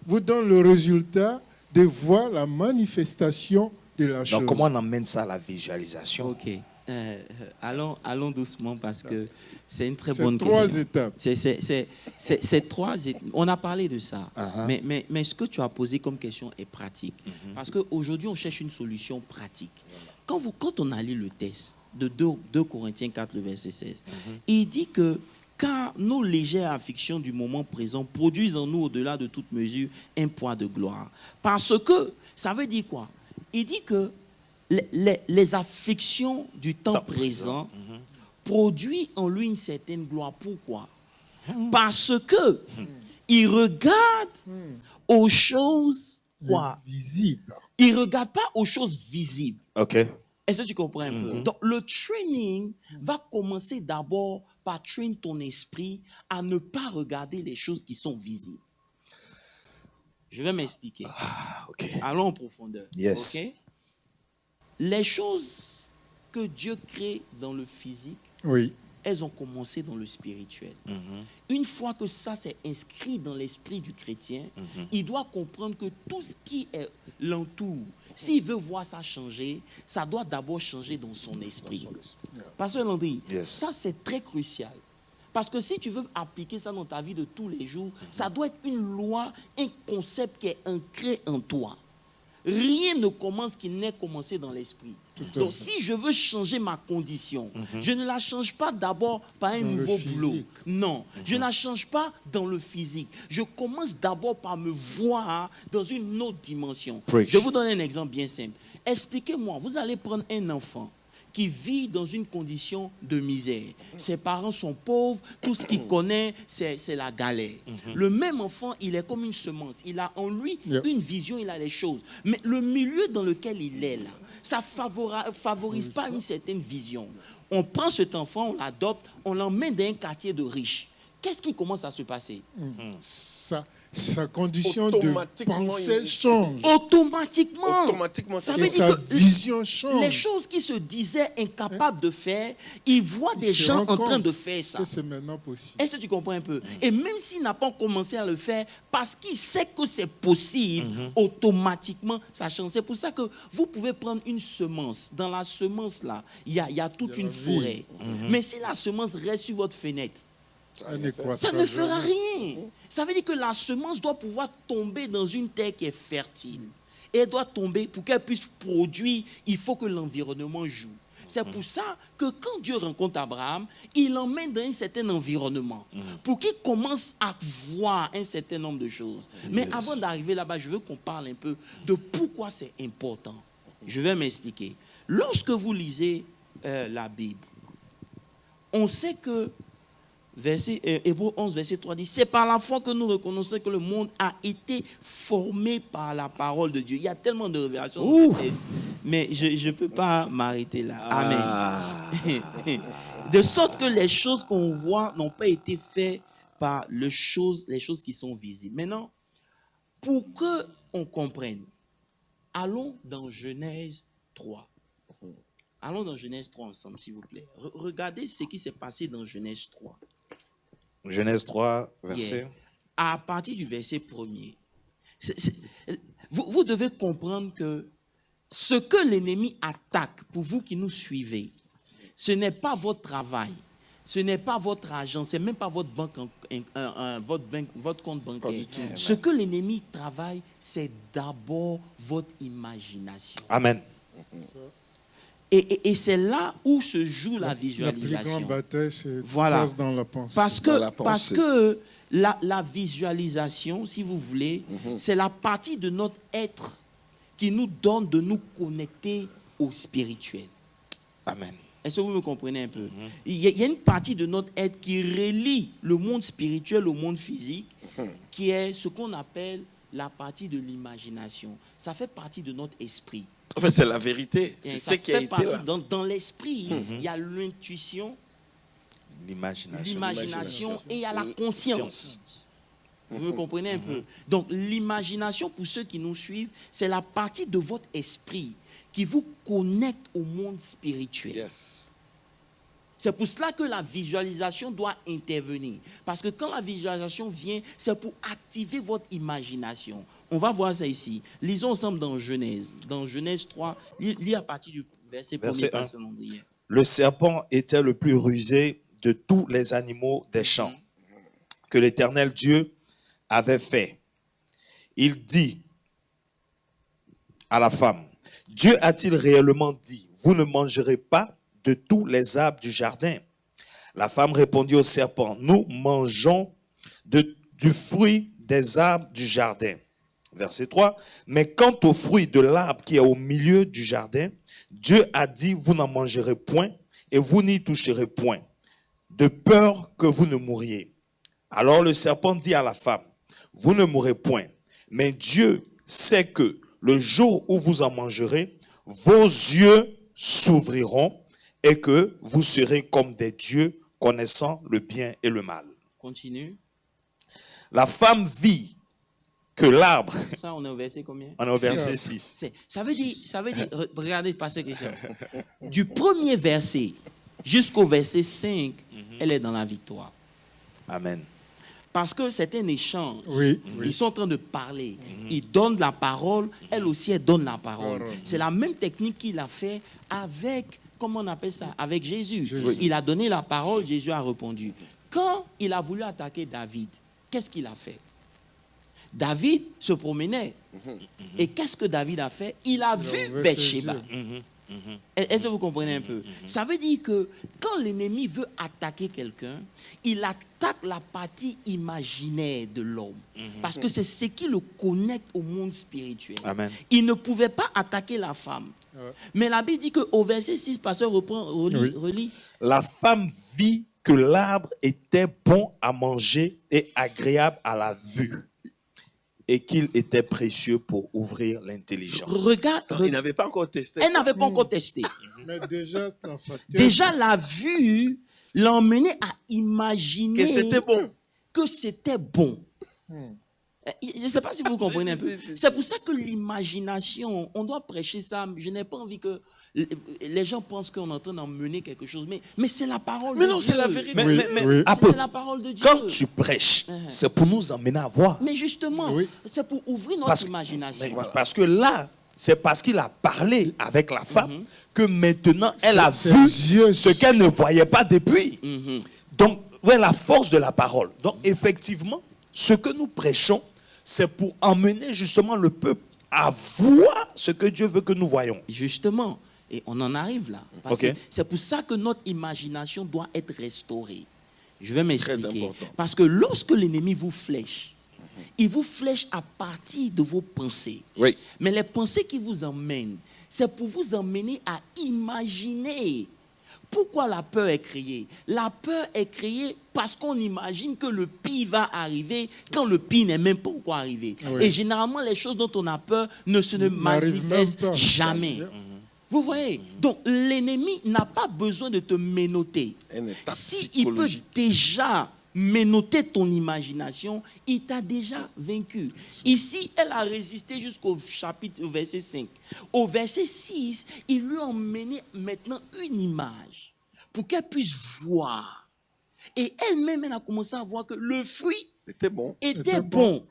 vous donne le résultat de voir la manifestation de la chose. Donc, comment on amène ça à la visualisation? Ok. Allons doucement parce que c'est une très C'est bonne 3 question. étapes. C'est 3 étapes. On a parlé de ça. Uh-huh. Mais ce que tu as posé comme question est pratique. Parce qu'aujourd'hui, on cherche une solution pratique. Quand on a lu le texte de 2 Corinthiens 4, le verset 16, il dit que car nos légères afflictions du moment présent produisent en nous, au-delà de toute mesure, un poids de gloire. Parce que, ça veut dire quoi? Il dit que les afflictions du temps présent produisent en lui une certaine gloire. Pourquoi? Parce que il regarde aux choses quoi? Visible. Il ne regarde pas aux choses visibles. OK. Est-ce que tu comprends un peu? Donc, le training va commencer d'abord par trainer ton esprit à ne pas regarder les choses qui sont visibles. Je vais m'expliquer. OK. Allons en profondeur. Yes. Ok? Les choses que Dieu crée dans le physique, Oui. elles ont commencé dans le spirituel. Une fois que ça s'est inscrit dans l'esprit du chrétien, il doit comprendre que tout ce qui l'entoure, s'il veut voir ça changer, ça doit d'abord changer dans son esprit. Pasteur Landry, Yes. ça c'est très crucial. Parce que si tu veux appliquer ça dans ta vie de tous les jours, ça doit être une loi, un concept qui est ancré en toi. Rien ne commence qui n'est commencé dans l'esprit. Donc, si je veux changer ma condition, je ne la change pas d'abord par un Dans le nouveau physique. boulot. Non, je ne la change pas dans le physique. Je commence d'abord par me voir dans une autre dimension. Preach. Je vous donne un exemple bien simple. Expliquez-moi, vous allez prendre un enfant qui vit dans une condition de misère. Ses parents sont pauvres, tout ce qu'il connaît, c'est la galère. Le même enfant, il est comme une semence. Il a en lui une vision, il a les choses. Mais le milieu dans lequel il est là, ça ne favorise pas une certaine vision. On prend cet enfant, on l'adopte, on l'emmène dans un quartier de riches. Qu'est-ce qui commence à se passer? Sa condition de Automatiquement, pensée change. Automatiquement. Ça veut Et dire sa que vision change. les choses qu'il se disait incapable de faire, il voit des Il se gens rend en train compte de faire ça. que c'est maintenant possible. Est-ce que tu comprends un peu? Et même s'il n'a pas commencé à le faire, parce qu'il sait que c'est possible, automatiquement, ça change. C'est pour ça que vous pouvez prendre une semence. Dans la semence, là, il y a toute une forêt. Mais si la semence reste sur votre fenêtre, ça ne fera rien. Ça veut dire que la semence doit pouvoir tomber dans une terre qui est fertile. Et elle doit tomber pour qu'elle puisse produire. Il faut que l'environnement joue. C'est pour ça que quand Dieu rencontre Abraham, il l'emmène dans un certain environnement pour qu'il commence à voir un certain nombre de choses. Mais avant d'arriver là-bas, je veux qu'on parle un peu de pourquoi c'est important. Je vais m'expliquer. Lorsque vous lisez la Bible, on sait que Hébreux 11, verset 3 dit, c'est par la foi que nous reconnaissons que le monde a été formé par la parole de Dieu. Il y a tellement de révélations dans ce texte, mais je ne peux pas m'arrêter là. Amen. De sorte que les choses qu'on voit n'ont pas été faites par les choses qui sont visibles. Maintenant, pour qu'on comprenne, allons dans Genèse 3. Allons dans Genèse 3 ensemble, s'il vous plaît. Regardez ce qui s'est passé dans Genèse 3. Genèse 3, verset. À partir du verset 1er. Vous devez comprendre que ce que l'ennemi attaque, pour vous qui nous suivez, ce n'est pas votre travail, ce n'est pas votre argent, ce n'est même pas votre banque, votre compte bancaire. Ce que l'ennemi travaille, c'est d'abord votre imagination. Amen. Et c'est là où se joue la visualisation. La plus grande bataille, c'est voilà. dans la pensée. Parce que la visualisation, si vous voulez, c'est la partie de notre être qui nous donne de nous connecter au spirituel. Amen. Est-ce que vous me comprenez un peu? Il y a une partie de notre être qui relie le monde spirituel au monde physique, qui est ce qu'on appelle la partie de l'imagination. Ça fait partie de notre esprit. En fait, c'est la vérité. Et C'est ça ce qui a fait été partie, là. dans l'esprit, il y a l'intuition, l'imagination et il y a la conscience. Vous me comprenez un peu? Donc, l'imagination, pour ceux qui nous suivent, c'est la partie de votre esprit qui vous connecte au monde spirituel. Yes. C'est pour cela que la visualisation doit intervenir. Parce que quand la visualisation vient, c'est pour activer votre imagination. On va voir ça ici. Lisons ensemble dans Genèse. Dans Genèse 3, lis à partir du verset 1. Le serpent était le plus rusé de tous les animaux des champs que l'Éternel Dieu avait fait. Il dit à la femme, Dieu a-t-il réellement dit, vous ne mangerez pas de tous les arbres du jardin? La femme répondit au serpent, nous mangeons du fruit des arbres du jardin. Verset 3, mais quant au fruit de l'arbre qui est au milieu du jardin, Dieu a dit, vous n'en mangerez point et vous n'y toucherez point, de peur que vous ne mouriez. Alors le serpent dit à la femme, vous ne mourrez point, mais Dieu sait que le jour où vous en mangerez, vos yeux s'ouvriront et que vous serez comme des dieux connaissant le bien et le mal. Continue. La femme vit que l'arbre... Ça, on est au verset combien? On est au verset 6. Ça veut dire, regardez, passez question. Du premier verset jusqu'au verset 5, elle est dans la victoire. Amen. Parce que c'est un échange. Oui. Ils sont en train de parler. Ils donnent la parole. Elle aussi, elle donne la parole. C'est la même technique qu'il a fait avec, comment on appelle ça? Avec Jésus. Il a donné la parole, Jésus a répondu. Quand il a voulu attaquer David, qu'est-ce qu'il a fait? David se promenait. Et qu'est-ce que David a fait? Il a vu Bathsheba. Est-ce que vous comprenez un peu? Ça veut dire que quand l'ennemi veut attaquer quelqu'un, il attaque la partie imaginaire de l'homme. Parce que c'est ce qui le connecte au monde spirituel. Amen. Il ne pouvait pas attaquer la femme. Mais la Bible dit qu'au verset 6, pasteur relit. La femme vit que l'arbre était bon à manger et agréable à la vue, et qu'il était précieux pour ouvrir l'intelligence. Regarde, Il n'avait pas encore testé. elle n'avait pas encore testé. Mais déjà, dans sa tête, Déjà, la vue l'emmenait à imaginer Que c'était bon. que c'était bon. Je ne sais pas si vous comprenez un peu. C'est pour ça que l'imagination, on doit prêcher ça. Je n'ai pas envie que les gens pensent qu'on est en train d'emmener quelque chose. Mais c'est la parole Mais de non, Dieu. c'est la vérité. Oui. C'est la parole de Dieu. Quand tu prêches, c'est pour nous emmener à voir. Mais justement, c'est pour ouvrir notre imagination. Parce que là, c'est parce qu'il a parlé avec la femme que maintenant elle a Ses vu yeux ce qu'elle ne voyait pas depuis. Donc, ouais, la force de la parole. Donc, effectivement, ce que nous prêchons, c'est pour emmener justement le peuple à voir ce que Dieu veut que nous voyons. Justement. Et on en arrive là. Parce que c'est pour ça que notre imagination doit être restaurée. Je vais m'expliquer. Parce que lorsque l'ennemi vous flèche, il vous flèche à partir de vos pensées. Oui. Mais les pensées qui vous emmènent, c'est pour vous emmener à imaginer. Pourquoi la peur est créée? La peur est créée parce qu'on imagine que le pire va arriver quand le pire n'est même pas encore arrivé. Et généralement, les choses dont on a peur ne se manifestent jamais. Vous voyez? Donc, l'ennemi n'a pas besoin de te ménoter. S'il peut déjà ménoter ton imagination, il t'a déjà vaincu. Ici, elle a résisté jusqu'au chapitre, au verset 5. Au verset 6, il lui a emmené maintenant une image pour qu'elle puisse voir. Et elle-même, elle a commencé à voir que le fruit C'était bon. était bon.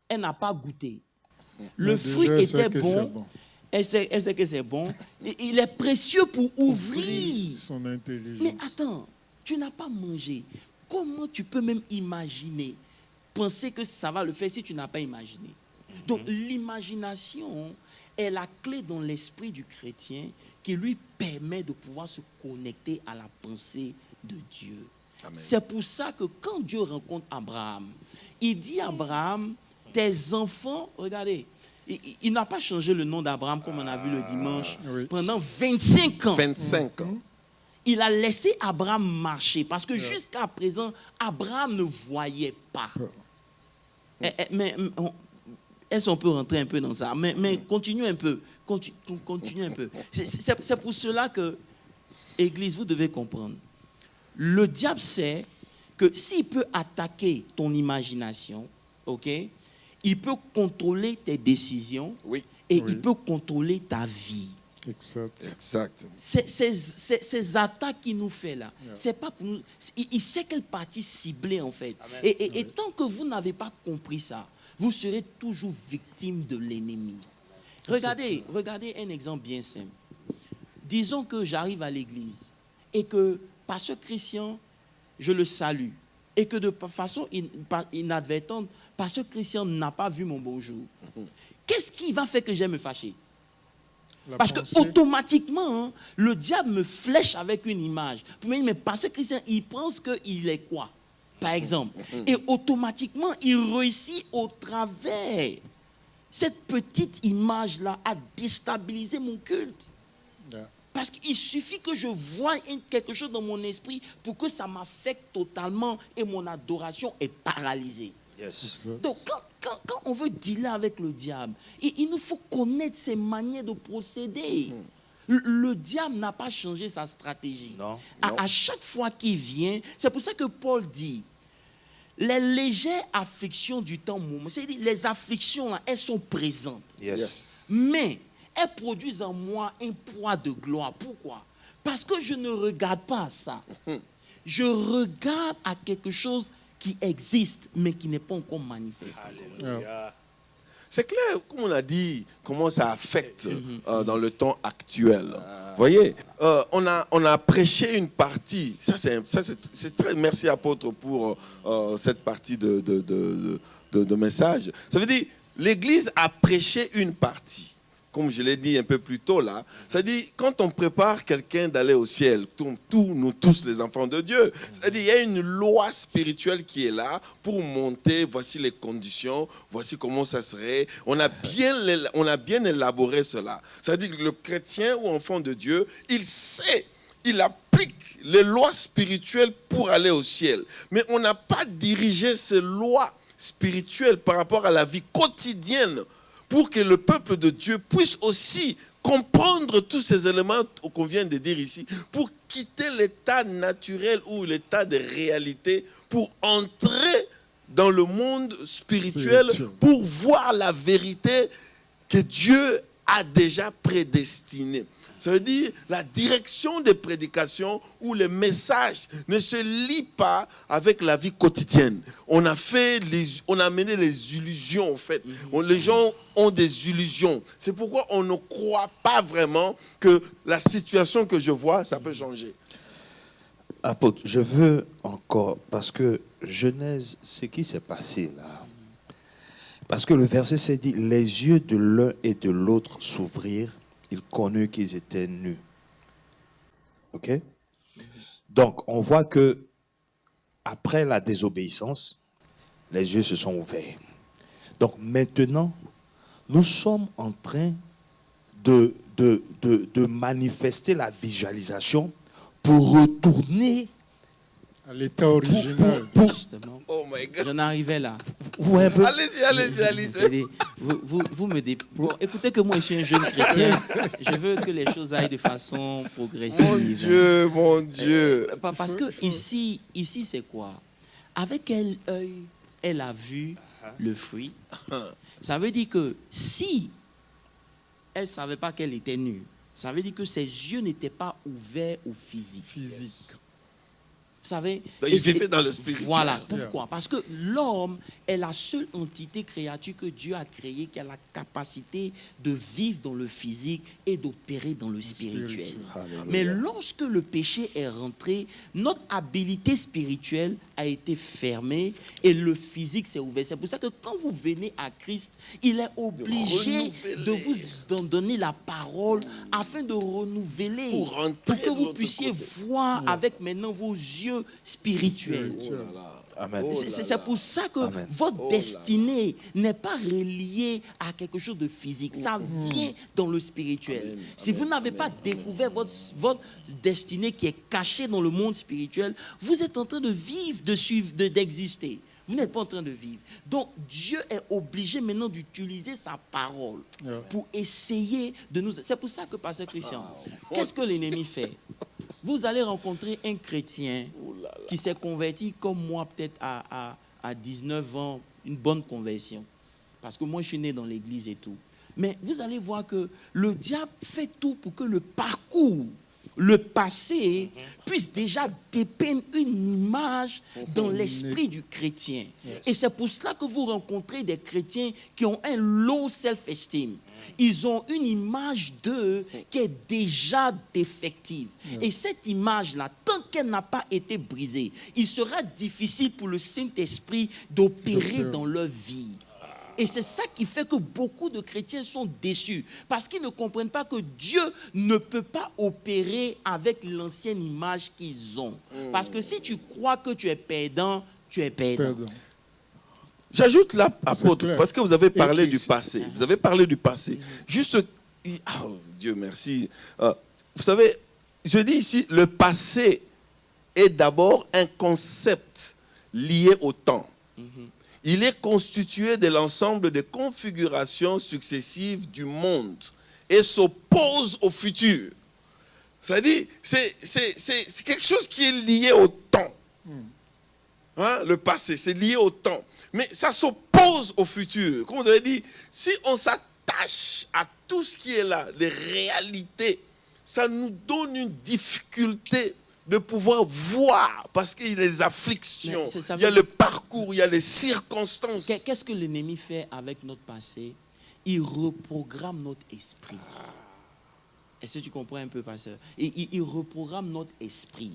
Elle n'a pas goûté. Le fruit était bon. Elle sait que c'est bon. Il est précieux pour ouvrir son intelligence. Mais attends, tu n'as pas mangé. Comment tu peux même imaginer, penser que ça va le faire si tu n'as pas imaginé? Donc l'imagination est la clé dans l'esprit du chrétien qui lui permet de pouvoir se connecter à la pensée de Dieu. Amen. C'est pour ça que quand Dieu rencontre Abraham, il dit à Abraham, tes enfants, regardez, il n'a pas changé le nom d'Abraham comme on a vu le dimanche Oui. pendant 25 ans. 25 ans. Il a laissé Abraham marcher parce que jusqu'à présent, Abraham ne voyait pas. Mais est-ce qu'on peut rentrer un peu dans ça? Mais continue un peu. Continue un peu. C'est pour cela que, Église, vous devez comprendre. Le diable sait que s'il peut attaquer ton imagination, ok, il peut contrôler tes décisions Oui, et Oui. il peut contrôler ta vie. Exact. exact. Ces attaques qu'il nous fait là, c'est pas pour nous. Il sait quelle partie cibler en fait. Et tant que vous n'avez pas compris ça, vous serez toujours victime de l'ennemi. Regardez un exemple bien simple. Disons que j'arrive à l'église et que pasteur Christian, je le salue. Et que de façon inadvertante, pasteur Christian n'a pas vu mon bonjour. Qu'est-ce qui va faire que je vais me fâcher? Parce que automatiquement, hein, le diable me flèche avec une image. Pour me dire, mais pasteur Christian, il pense qu'il est quoi? Par exemple. Et automatiquement, il réussit au travers. Cette petite image-là a déstabilisé mon culte. Yeah. Parce qu'il suffit que je voie quelque chose dans mon esprit pour que ça m'affecte totalement et mon adoration est paralysée. Yes. Donc, quand on veut dealer avec le diable, il nous faut connaître ses manières de procéder. Le diable n'a pas changé sa stratégie. Non. À chaque fois qu'il vient, c'est pour ça que Paul dit, les légères afflictions du temps moment, c'est-à-dire les afflictions, là, elles sont présentes. Yes. Mais elles produisent en moi un poids de gloire. Pourquoi? Parce que je ne regarde pas à ça. Je regarde à quelque chose qui existe, mais qui n'est pas encore manifesté. Alléluia. C'est clair, comme on a dit, comment ça affecte dans le temps actuel. Vous voyez, on a prêché une partie. Ça, c'est très. Merci, apôtre, pour cette partie de message. Ça veut dire, l'Église a prêché une partie. Comme je l'ai dit un peu plus tôt là, c'est-à-dire quand on prépare quelqu'un d'aller au ciel, nous tous les enfants de Dieu, c'est-à-dire il y a une loi spirituelle qui est là pour monter, voici les conditions, voici comment ça serait. On a bien élaboré cela. C'est-à-dire que le chrétien ou enfant de Dieu, il sait, il applique les lois spirituelles pour aller au ciel. Mais on n'a pas dirigé ces lois spirituelles par rapport à la vie quotidienne pour que le peuple de Dieu puisse aussi comprendre tous ces éléments qu'on vient de dire ici, pour quitter l'état naturel ou l'état de réalité, pour entrer dans le monde spirituel, pour voir la vérité que Dieu a déjà prédestinée. Ça veut dire la direction des prédications où les messages ne se lient pas avec la vie quotidienne. On a mené les illusions en fait. Les gens ont des illusions. C'est pourquoi on ne croit pas vraiment que la situation que je vois, ça peut changer. Apôtre, je veux encore, parce que Genèse, ce qui s'est passé là, parce que le verset s'est dit, les yeux de l'un et de l'autre s'ouvrirent, ils connurent qu'ils étaient nus. Ok? Donc, on voit que après la désobéissance, les yeux se sont ouverts. Donc, maintenant, nous sommes en train de manifester la visualisation pour retourner À l'état original. Justement, Oh my God. j'en arrivais là. Ouais, un peu. Allez-y. C'est-à-dire, vous me bon, écoutez que moi, je suis un jeune chrétien. Je veux que les choses aillent de façon progressive. Mon Dieu. Parce que ici c'est quoi? Avec quel œil elle a vu le fruit? Ça veut dire que si elle ne savait pas qu'elle était nue, ça veut dire que ses yeux n'étaient pas ouverts au physique. Vous savez, Donc, il vivait dans le spirituel. Voilà, pourquoi? Parce que l'homme est la seule entité créature que Dieu a créée qui a la capacité de vivre dans le physique et d'opérer dans le spirituel. Mais lorsque le péché est rentré, notre habilité spirituelle a été fermée et le physique s'est ouvert. C'est pour ça que quand vous venez à Christ, il est obligé de vous donner la parole afin de renouveler, pour que vous puissiez voir avec maintenant vos yeux spirituels. Amen. Oh là C'est là. pour ça que Amen. votre Oh destinée n'est pas reliée à quelque chose de physique. Ça vient dans le spirituel. Amen. Si vous Amen. n'avez pas découvert votre destinée qui est cachée dans le monde spirituel, vous êtes en train de vivre, d'exister. Vous n'êtes pas en train de vivre. Donc, Dieu est obligé maintenant d'utiliser sa parole pour essayer de nous... C'est pour ça que, Pasteur Christian, qu'est-ce que l'ennemi fait? Vous allez rencontrer un chrétien qui s'est converti comme moi, peut-être à 19 ans, une bonne conversion. Parce que moi, je suis né dans l'église et tout. Mais vous allez voir que le diable fait tout pour que le parcours, le passé, puisse déjà dépeindre une image dans l'esprit du chrétien. Et c'est pour cela que vous rencontrez des chrétiens qui ont un low self-esteem. Ils ont une image d'eux qui est déjà défective. Et cette image-là, tant qu'elle n'a pas été brisée, il sera difficile pour le Saint-Esprit d'opérer dans leur vie. Et c'est ça qui fait que beaucoup de chrétiens sont déçus. Parce qu'ils ne comprennent pas que Dieu ne peut pas opérer avec l'ancienne image qu'ils ont. Parce que si tu crois que tu es perdant, tu es perdant. J'ajoute là, apôtre, clair. parce que vous avez parlé Et du passé. Vous avez parlé du passé. Juste, oh, Dieu merci. Vous savez, je dis ici, le passé est d'abord un concept lié au temps. Il est constitué de l'ensemble des configurations successives du monde et s'oppose au futur. C'est-à-dire, c'est quelque chose qui est lié au temps. Hein, le passé, c'est lié au temps. Mais ça s'oppose au futur. Comme vous avez dit, si on s'attache à tout ce qui est là, les réalités, ça nous donne une difficulté de pouvoir voir, parce qu'il y a les afflictions, il y a le parcours, il y a les circonstances. Qu'est-ce que l'ennemi fait avec notre passé? Il reprogramme notre esprit. Est-ce que tu comprends un peu, pasteur? Il reprogramme notre esprit.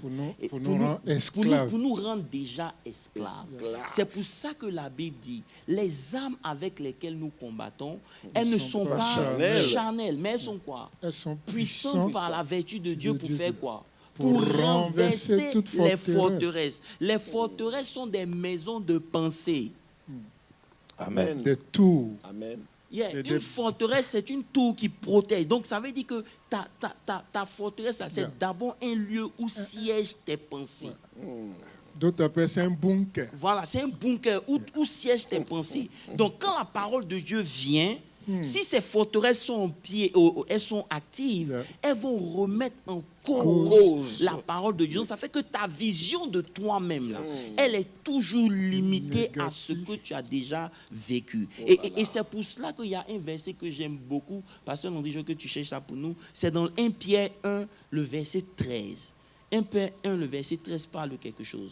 Pour nous rendre esclaves. Pour nous rendre déjà esclaves. C'est pour ça que la Bible dit, les âmes avec lesquelles nous combattons, elles ne sont pas charnelles, mais elles sont quoi? Elles sont Puissantes par la vertu de Dieu pour faire quoi? Pour renverser toute les forteresse. forteresses. Les forteresses sont des maisons de pensée. Amen. Des tours. Amen. Une forteresse, c'est une tour qui protège. Donc, ça veut dire que ta forteresse, c'est d'abord un lieu où siègent tes pensées. D'autres appellent ça un bunker. Voilà, c'est un bunker où siègent tes pensées. Donc, quand la parole de Dieu vient, si ces forteresses sont en pied, elles sont actives, elles vont remettre en cause la parole de Dieu. Donc, ça fait que ta vision de toi-même, là, elle est toujours limitée à ce que tu as déjà vécu. Et c'est pour cela qu'il y a un verset que j'aime beaucoup, parce que l'on dit que tu cherches ça pour nous. C'est dans 1 Pierre 1, le verset 13. 1 Pierre 1, le verset 13 parle de quelque chose.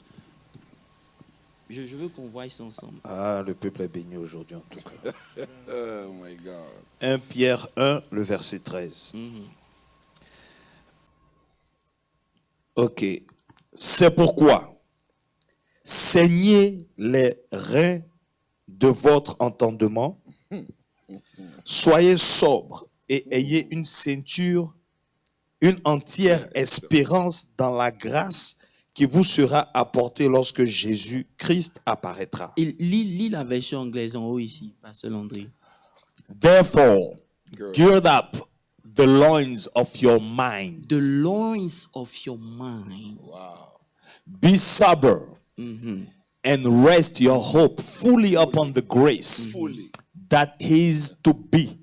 Je veux qu'on voie ça ensemble. Ah, le peuple est béni aujourd'hui en tout cas. Oh my God. 1 Pierre 1, le verset 13. Ok. C'est pourquoi saignez les reins de votre entendement, soyez sobres et ayez une ceinture, une entière espérance dans la grâce qui vous sera apportée lorsque Jésus-Christ apparaîtra. Lis la version anglaise en haut ici, Pasteur Landry. Therefore, gird up the loins of your mind. The loins of your mind. Wow. Be sober and rest your hope fully upon the grace that is to be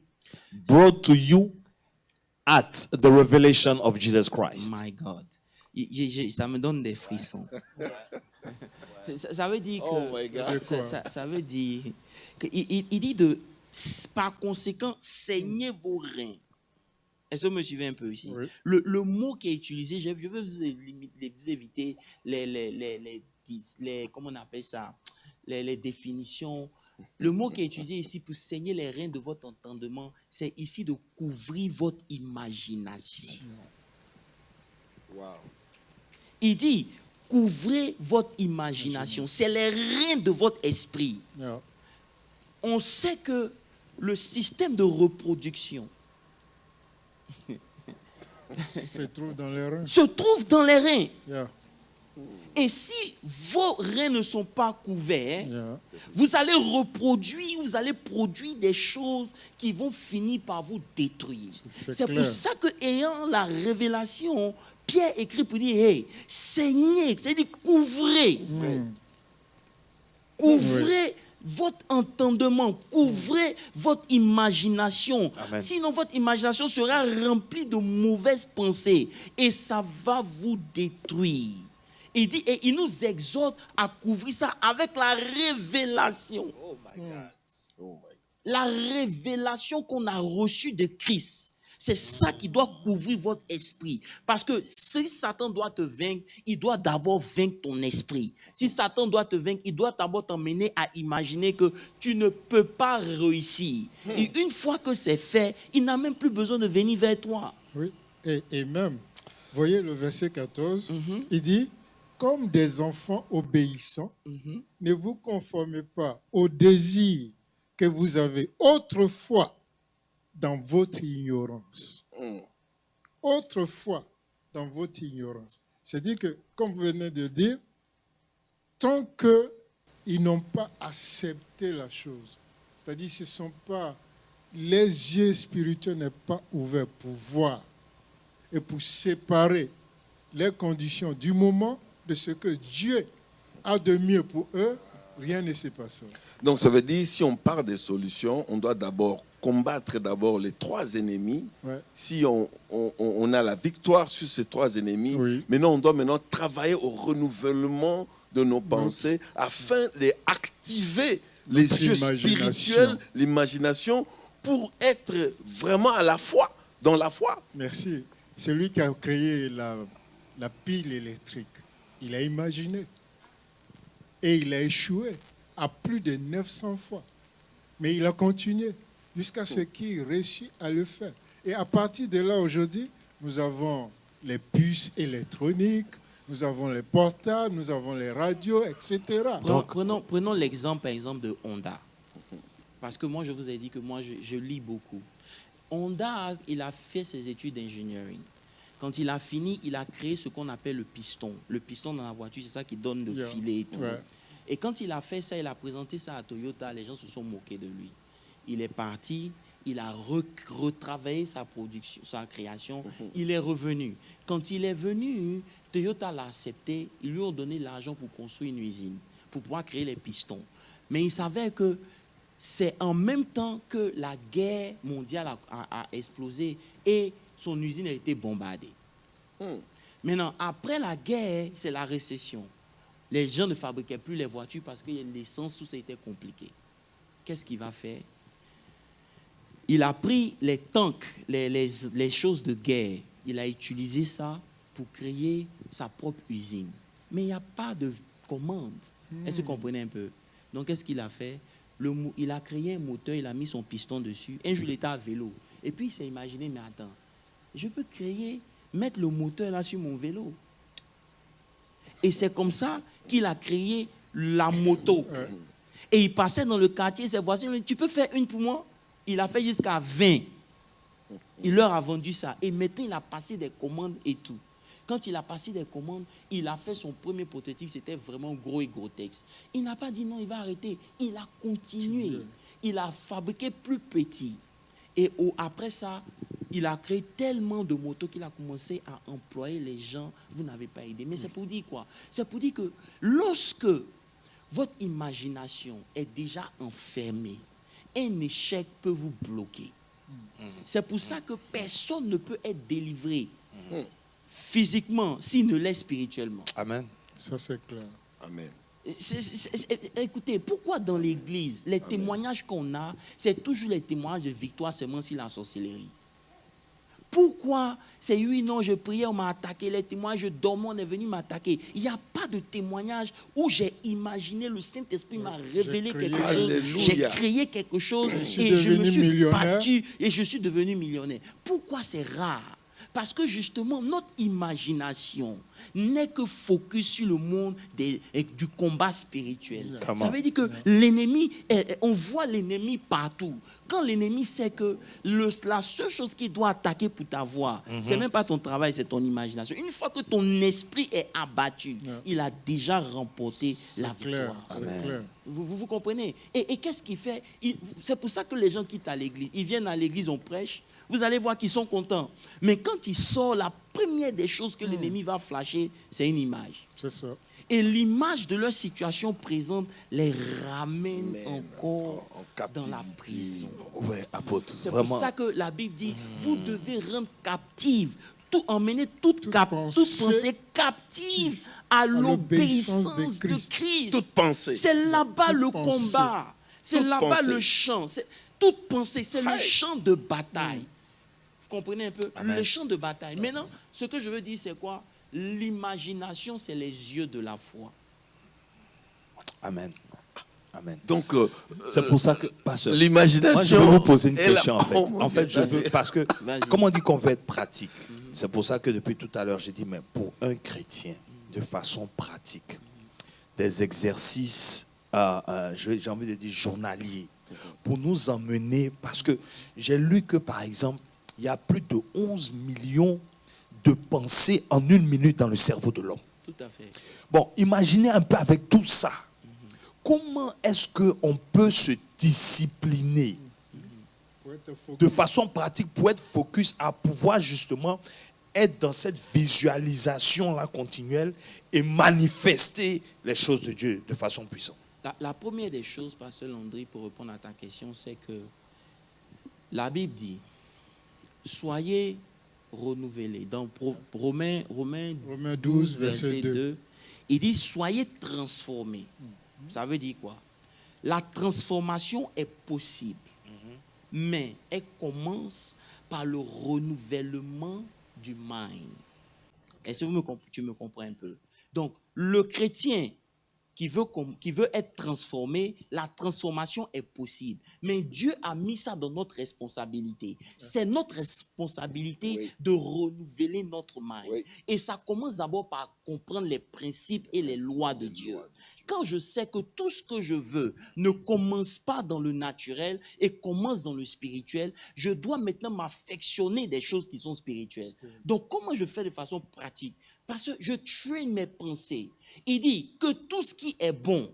brought to you at the revelation of Jesus Christ. My God. Ça me donne des frissons. Ça veut dire que... Oh my God. Ça veut dire... Il dit de... Par conséquent, saignez vos reins. Est-ce que vous me suivez un peu ici? Oui. Le mot qui est utilisé, je veux vous éviter les comment on appelle ça? Les définitions. Le mot qui est utilisé ici pour saigner les reins de votre entendement, c'est ici de couvrir votre imagination. Wow. Il dit, couvrez votre imagination. C'est les reins de votre esprit. Yeah. On sait que le système de reproduction Se trouve dans les reins. se trouve dans les reins. Yeah. Et si vos reins ne sont pas couverts, Yeah. vous allez produire des choses qui vont finir par vous détruire. C'est clair. pour ça que, ayant la révélation, Pierre écrit pour dire, hey, saignez, c'est-à-dire couvrez. Couvrez votre entendement, couvrez votre imagination. Amen. Sinon, votre imagination sera remplie de mauvaises pensées et ça va vous détruire. Il dit, et il nous exhorte à couvrir ça avec la révélation. Oh my God. La révélation qu'on a reçue de Christ. C'est ça qui doit couvrir votre esprit. Parce que si Satan doit te vaincre, il doit d'abord vaincre ton esprit. Si Satan doit te vaincre, il doit d'abord t'emmener à imaginer que tu ne peux pas réussir. Et une fois que c'est fait, il n'a même plus besoin de venir vers toi. Oui, et même, voyez le verset 14, il dit, comme des enfants obéissants, ne vous conformez pas au désir que vous avez autrefois dans votre ignorance. Autrefois dans votre ignorance. C'est-à-dire que, comme vous venez de dire, tant qu'ils n'ont pas accepté la chose, c'est-à-dire ce ne sont pas, les yeux spirituels n'est pas ouverts pour voir et pour séparer les conditions du moment de ce que Dieu a de mieux pour eux, rien ne se passe. Donc ça veut dire, si on parle des solutions, on doit d'abord combattre les 3 ennemis. Ouais. Si on a la victoire sur ces 3 ennemis, Oui. maintenant on doit travailler au renouvellement de nos pensées afin d'activer les Notre yeux imagination. spirituels, l'imagination, pour être vraiment à la foi, dans la foi. Merci. C'est lui qui a créé la pile électrique. Il a imaginé. Et il a échoué à plus de 900 fois. Mais il a continué jusqu'à ce qu'il réussit à le faire. Et à partir de là, aujourd'hui, nous avons les puces électroniques, nous avons les portables, nous avons les radios, etc. Donc, prenons l'exemple, par exemple, de Honda. Parce que moi, je vous ai dit que moi, je lis beaucoup. Honda, il a fait ses études d'ingénierie. Quand il a fini, il a créé ce qu'on appelle le piston. Le piston dans la voiture, c'est ça qui donne le filet et tout. Ouais. Et quand il a fait ça, il a présenté ça à Toyota, les gens se sont moqués de lui. Il est parti, il a retravaillé sa production, sa création, il est revenu. Quand il est venu, Toyota l'a accepté, ils lui ont donné l'argent pour construire une usine, pour pouvoir créer les pistons. Mais il savait que c'est en même temps que la guerre mondiale a explosé et son usine a été bombardée. Maintenant, après la guerre, c'est la récession. Les gens ne fabriquaient plus les voitures parce que l'essence, tout ça était compliqué. Qu'est-ce qu'il va faire? Il a pris les tanks, les choses de guerre. Il a utilisé ça pour créer sa propre usine. Mais il n'y a pas de commande. Est-ce que vous comprenez un peu? Donc, qu'est-ce qu'il a fait? Il a créé un moteur, il a mis son piston dessus. Un jour, il était à vélo. Et puis, il s'est imaginé, mais attends, je peux mettre le moteur là sur mon vélo. Et c'est comme ça qu'il a créé la moto. Et il passait dans le quartier, ses voisins, tu peux faire une pour moi? Il a fait jusqu'à 20. Il leur a vendu ça. Et maintenant, il a passé des commandes et tout. Quand il a passé des commandes, il a fait son premier prototype. C'était vraiment gros et gros texte. Il n'a pas dit non, il va arrêter. Il a continué. Il a fabriqué plus petit. Et après ça, il a créé tellement de motos qu'il a commencé à employer les gens. Vous n'avez pas idée. Mais c'est pour dire quoi? C'est pour dire que lorsque votre imagination est déjà enfermée, un échec peut vous bloquer. C'est pour ça que personne ne peut être délivré physiquement s'il ne l'est spirituellement. Amen. Ça, c'est clair. Amen. Écoutez, pourquoi dans l'église, les témoignages qu'on a, c'est toujours les témoignages de victoire seulement sur la sorcellerie? Pourquoi c'est oui, non, je priais, on m'a attaqué, les témoignages, je dormais, on est venu m'attaquer. Il n'y a pas de témoignage où j'ai imaginé, le Saint-Esprit m'a révélé quelque chose, Alléluia. j'ai créé quelque chose suis et je me devenu suis millionnaire. battu et je suis devenu millionnaire. Pourquoi c'est rare? Parce que justement, notre imagination n'est que focus sur le monde du combat spirituel. Come Ça on. veut dire que l'ennemi, on voit l'ennemi partout. Quand l'ennemi sait que la seule chose qu'il doit attaquer pour t'avoir, c'est même pas ton travail, c'est ton imagination. Une fois que ton esprit est abattu, il a déjà remporté la Clair, victoire. c'est clair. Vous comprenez? Et qu'est-ce qu'il fait? C'est pour ça que les gens quittent à l'église. Ils viennent à l'église, on prêche. Vous allez voir qu'ils sont contents. Mais quand ils sortent, la première des choses que l'ennemi va flasher, c'est une image. C'est ça. Et l'image de leur situation présente les ramène encore dans la prison. Ouais, apôtre. C'est Vraiment. pour ça que la Bible dit, vous devez rendre captive, emmener toute pensée captive à l'obéissance de Christ. Toute pensée. C'est là-bas le pensée. combat. C'est Toute là-bas pensée. le champ. Toute pensée, c'est le champ de bataille. Vous comprenez un peu? Amen. Le champ de bataille. Maintenant, ce que je veux dire, c'est quoi? L'imagination, c'est les yeux de la foi. Amen. Amen. Donc, C'est pour ça que, pasteur, l'imagination. moi, je vais vous poser une est la- question, en fait. Oh, mon En fait, Dieu, je veux, vas-y. parce que, Vas-y. comme on dit qu'on veut être pratique, c'est pour ça que depuis tout à l'heure, j'ai dit, mais pour un chrétien, de façon pratique, des exercices, j'ai envie de dire journaliers, pour nous emmener, parce que j'ai lu que, par exemple, il y a plus de 11 millions de pensées en une minute dans le cerveau de l'homme. Tout à fait. Bon, imaginez un peu avec tout ça. Comment est-ce qu'on peut se discipliner Pour être focus. de façon pratique pour être focus à pouvoir justement être dans cette visualisation-là continuelle et manifester les choses de Dieu de façon puissante? La première des choses, pasteur Landry, pour répondre à ta question, c'est que la Bible dit, soyez renouvelés. Dans Romains 12, verset 2, il dit, soyez transformés. Ça veut dire quoi? La transformation est possible, mais elle commence par le renouvellement du mind. Est-ce que tu me comprends un peu? Donc, le chrétien qui veut être transformé, la transformation est possible. Mais Dieu a mis ça dans notre responsabilité. C'est notre responsabilité de renouveler notre mind. Oui. Et ça commence d'abord par comprendre les principes et les lois de Dieu. Quand je sais que tout ce que je veux ne commence pas dans le naturel et commence dans le spirituel, je dois maintenant m'affectionner des choses qui sont spirituelles. Donc, comment je fais de façon pratique? Parce que je traîne mes pensées. Il dit que tout ce qui est bon,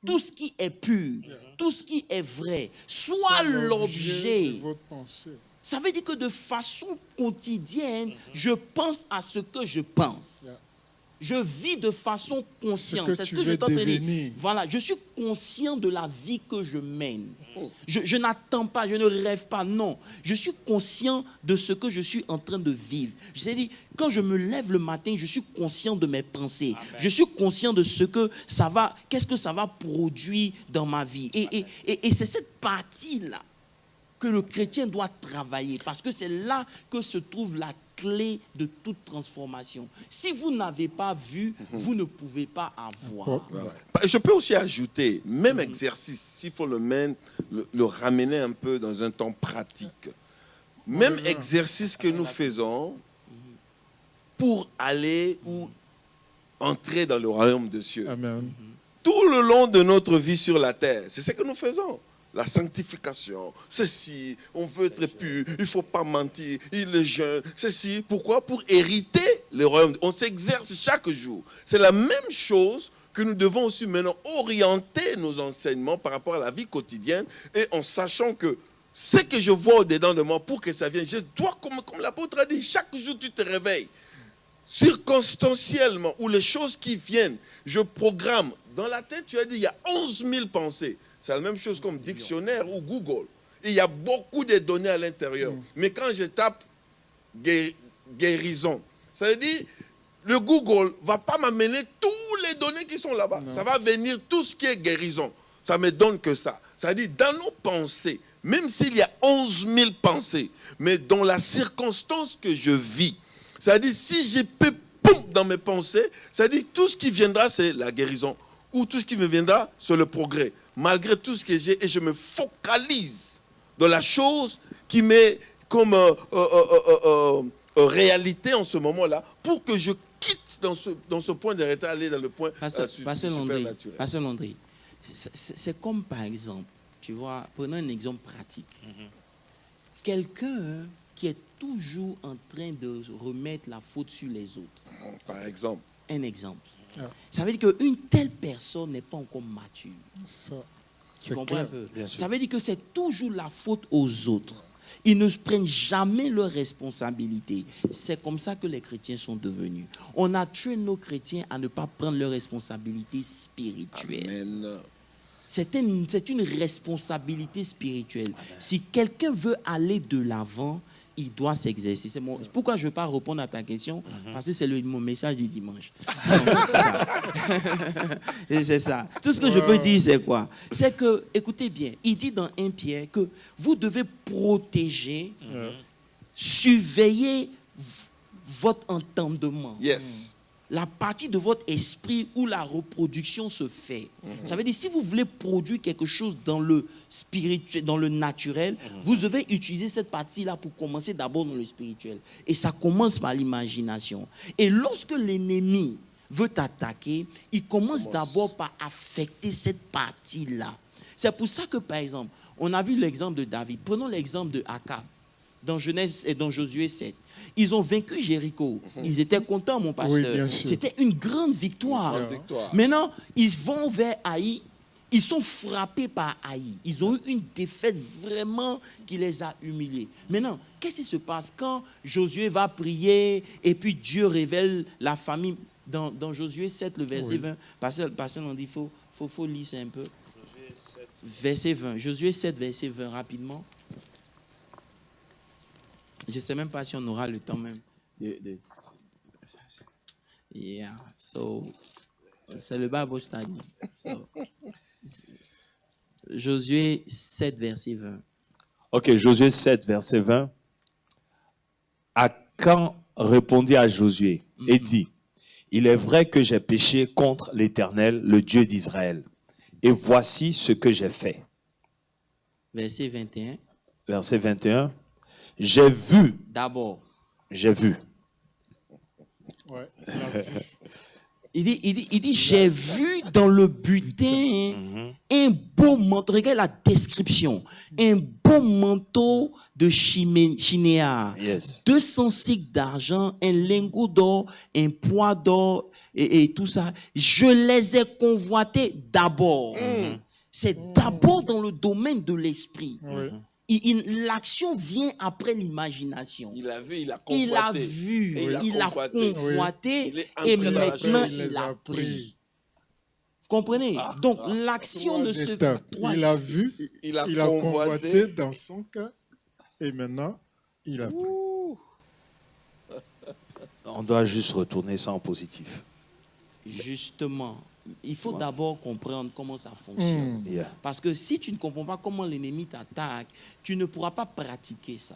tout ce qui est pur, tout ce qui est vrai, soit C'est l'objet. de votre pensée. Ça veut dire que de façon quotidienne, je pense à ce que je pense. Yeah. Je vis de façon consciente. Ce que C'est tu ce que je veux suis en train de dire. devenir. Voilà, je suis conscient de la vie que je mène. Je n'attends pas, je ne rêve pas, non. Je suis conscient de ce que je suis en train de vivre. Je sais dire, quand je me lève le matin, je suis conscient de mes pensées. Amen. Je suis conscient de ce que ça va, qu'est-ce que ça va produire dans ma vie. Et c'est cette partie-là que le chrétien doit travailler, parce que c'est là que se trouve la clé de toute transformation. Si vous n'avez pas vu, vous ne pouvez pas avoir. Je peux aussi ajouter, même exercice, s'il faut le ramener un peu dans un temps pratique. Même exercice que nous faisons pour aller ou entrer dans le royaume de cieux. Amen. Tout le long de notre vie sur la terre, c'est ce que nous faisons. La sanctification, ceci, on veut être pur, il ne faut pas mentir, il est jeune, ceci. Pourquoi? Pour hériter le royaume. On s'exerce chaque jour. C'est la même chose que nous devons aussi maintenant orienter nos enseignements par rapport à la vie quotidienne et en sachant que ce que je vois au-dedans de moi, pour que ça vienne, je dois, comme l'apôtre a dit, chaque jour tu te réveilles. Circonstanciellement, ou les choses qui viennent, je programme. Dans la tête, tu as dit, il y a 11 000 pensées. C'est la même chose comme dictionnaire ou Google. Il y a beaucoup de données à l'intérieur. Mais quand je tape guérison, ça veut dire le Google ne va pas m'amener toutes les données qui sont là-bas. Ça va venir tout ce qui est guérison. Ça ne me donne que ça. Ça veut dire dans nos pensées, même s'il y a 11 000 pensées, mais dans la circonstance que je vis, ça veut dire si je peux dans mes pensées, ça veut dire tout ce qui viendra, c'est la guérison. Ou tout ce qui me viendra, c'est le progrès. Malgré tout ce que j'ai, et je me focalise dans la chose qui m'est comme réalité en ce moment-là, pour que je quitte dans ce point de retard, aller dans le point Pasteur supernaturel. Landry, c'est comme par exemple, tu vois, prenons un exemple pratique. Quelqu'un qui est toujours en train de remettre la faute sur les autres. Par exemple. Un exemple. Ah. Ça veut dire qu'une telle personne n'est pas encore mature. Ça, Tu c'est comprends clair. un peu? Bien sûr. Ça veut dire que c'est toujours la faute aux autres. Ils ne prennent jamais leurs responsabilités. C'est comme ça que les chrétiens sont devenus. On a tué nos chrétiens à ne pas prendre leurs responsabilités spirituelles. Amen. C'est une responsabilité spirituelle. Si quelqu'un veut aller de l'avant, il doit s'exercer. C'est pourquoi je ne veux pas répondre à ta question, parce que c'est mon message du dimanche. Et c'est ça. Tout ce que je peux dire, c'est quoi? C'est que, écoutez bien, il dit dans 1 Pierre que vous devez protéger, surveiller votre entendement. Yes. La partie de votre esprit où la reproduction se fait. Ça veut dire, si vous voulez produire quelque chose dans le spirituel, dans le naturel, vous devez utiliser cette partie-là pour commencer d'abord dans le spirituel. Et ça commence par l'imagination. Et lorsque l'ennemi veut t'attaquer, il commence d'abord par affecter cette partie-là. C'est pour ça que, par exemple, on a vu l'exemple de David. Prenons l'exemple de Akab. Dans Genèse et dans Josué 7. Ils ont vaincu Jéricho. Ils étaient contents, mon pasteur. Oui, bien sûr. C'était une grande victoire. Grande victoire. Maintenant, ils vont vers Haï. Ils sont frappés par Haï. Ils ont eu une défaite vraiment qui les a humiliés. Maintenant, qu'est-ce qui se passe quand Josué va prier et puis Dieu révèle la famille dans Josué 7, le verset 20. Pasteur on dit, il faut lire ça un peu. Verset 20. Josué 7, verset 20, rapidement. Je ne sais même pas si on aura le temps même Yeah, so, c'est le Bible study. So, Josué 7, verset 20. Ok, Josué 7, verset 20. Akan répondit à Josué et dit, il est vrai que j'ai péché contre l'Éternel, le Dieu d'Israël. Et voici ce que j'ai fait. Verset 21. Verset 21. J'ai vu. D'abord, J'ai vu. Ouais, il a vu. il dit j'ai vu dans le butin un beau manteau. Regarde la description. Un beau manteau de chinéa. Yes. 200 cycles d'argent, un lingot d'or, un poids d'or et tout ça. Je les ai convoités d'abord. C'est d'abord dans le domaine de l'esprit. Oui. L'action vient après l'imagination. Il a vu, il a convoité. Il a vu, Et il a convoité. convoité Il est et entré dans la maintenant il il les a a pris. pris. Vous comprenez? Donc l'action Trois ne se étapes. fait Il a vu, Il a il a convoité. convoité dans son cas, et maintenant, il a pris. On doit juste retourner ça en positif. Justement, il faut d'abord comprendre comment ça fonctionne. Yeah. Parce que si tu ne comprends pas comment l'ennemi t'attaque, tu ne pourras pas pratiquer ça.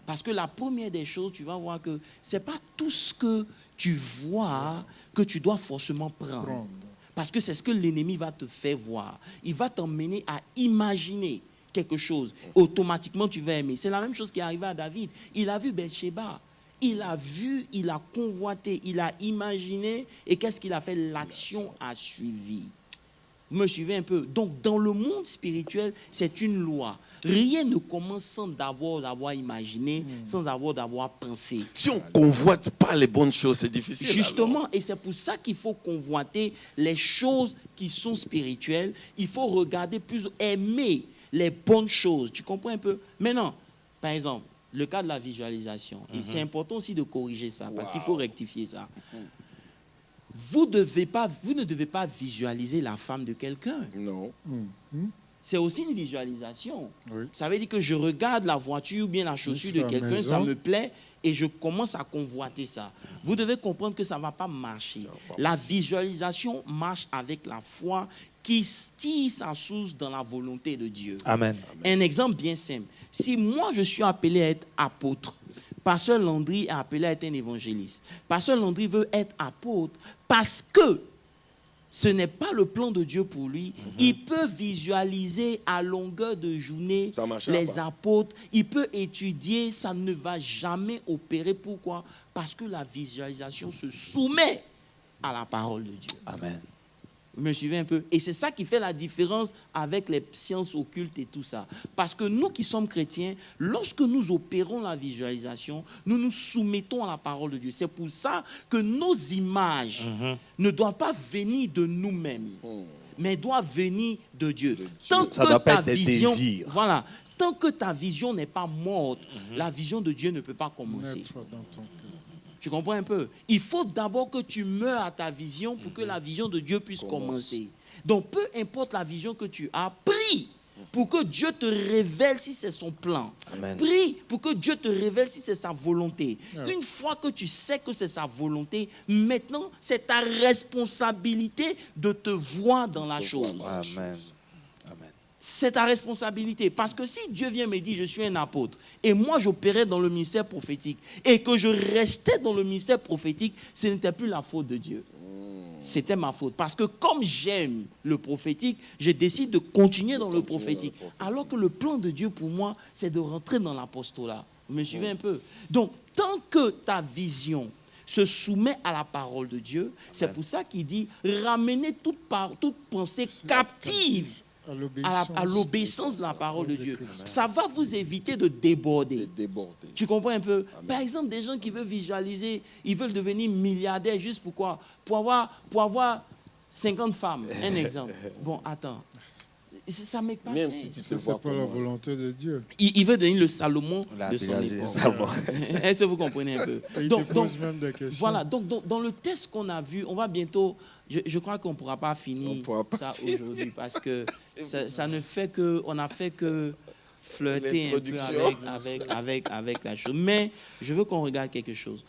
Parce que la première des choses, tu vas voir que ce n'est pas tout ce que tu vois que tu dois forcément prendre. Parce que c'est ce que l'ennemi va te faire voir. Il va t'emmener à imaginer quelque chose. Automatiquement, tu vas aimer. C'est la même chose qui est arrivée à David. Il a vu Bathsheba. Il a vu, il a convoité, il a imaginé. Et qu'est-ce qu'il a fait? L'action a suivi. Vous me suivez un peu? Donc, dans le monde spirituel, c'est une loi. Rien ne commence sans d'abord d'avoir imaginé, sans d'avoir pensé. Si on ne convoite pas les bonnes choses, c'est difficile. Justement, alors. et c'est pour ça qu'il faut convoiter les choses qui sont spirituelles. Il faut regarder plus, aimer les bonnes choses. Tu comprends un peu? Maintenant, par exemple, le cas de la visualisation. Et c'est important aussi de corriger ça, parce qu'il faut rectifier ça. Vous ne devez pas visualiser la femme de quelqu'un. Non. C'est aussi une visualisation. Oui. Ça veut dire que je regarde la voiture ou bien la chaussure de Sa quelqu'un, maison. ça me plaît et je commence à convoiter ça. Vous devez comprendre que ça ne va pas marcher. La visualisation marche avec la foi qui tire sa source dans la volonté de Dieu. Amen. Un exemple bien simple. Si moi je suis appelé à être apôtre, Pasteur Landry est appelé à être un évangéliste. Pasteur Landry veut être apôtre parce que ce n'est pas le plan de Dieu pour lui. Il peut visualiser à longueur de journée Ça marchera les pas. apôtres. Il peut étudier, ça ne va jamais opérer. Pourquoi? Parce que la visualisation se soumet à la parole de Dieu. Amen. Vous me suivez un peu? Et c'est ça qui fait la différence avec les sciences occultes et tout ça. Parce que nous qui sommes chrétiens, lorsque nous opérons la visualisation, nous nous soumettons à la parole de Dieu. C'est pour ça que nos images ne doivent pas venir de nous-mêmes, mais doivent venir de Dieu. Tant Ça que doit pas ta être des vision, désirs. voilà, tant que ta vision n'est pas morte, la vision de Dieu ne peut pas commencer. Naître dans ton cœur. Tu comprends un peu? Il faut d'abord que tu meures à ta vision pour que la vision de Dieu puisse commencer. Donc, peu importe la vision que tu as, prie pour que Dieu te révèle si c'est son plan. Amen. Prie pour que Dieu te révèle si c'est sa volonté. Une fois que tu sais que c'est sa volonté, maintenant, c'est ta responsabilité de te voir dans la chose. Amen. Amen. C'est ta responsabilité. Parce que si Dieu vient me dire, je suis un apôtre, et moi j'opérais dans le ministère prophétique, et que je restais dans le ministère prophétique, ce n'était plus la faute de Dieu. C'était ma faute. Parce que comme j'aime le prophétique, je décide de continuer dans le prophétique. Alors que le plan de Dieu pour moi, c'est de rentrer dans l'apostolat. Vous me suivez un peu? Donc, tant que ta vision se soumet à la parole de Dieu, c'est pour ça qu'il dit, ramenez toute pensée captive à l'obéissance de la parole de Dieu. Ça va vous éviter de déborder. Tu comprends un peu? Par exemple, des gens qui veulent visualiser, ils veulent devenir milliardaires juste pourquoi? Pour avoir 50 femmes. Un exemple. Bon, attends. Ça m'est passé. Même si tu te Ça, vois c'est pas la comment. volonté de Dieu. Il veut devenir le Salomon La de son visualisation. époque. Est-ce que vous comprenez un peu? Et il te pose même des questions. Voilà, donc dans le test qu'on a vu, on va bientôt, je crois qu'on ne pourra pas finir ça aujourd'hui parce que ça ne fait que, on a fait que flirter un peu avec la chose. Mais je veux qu'on regarde quelque chose.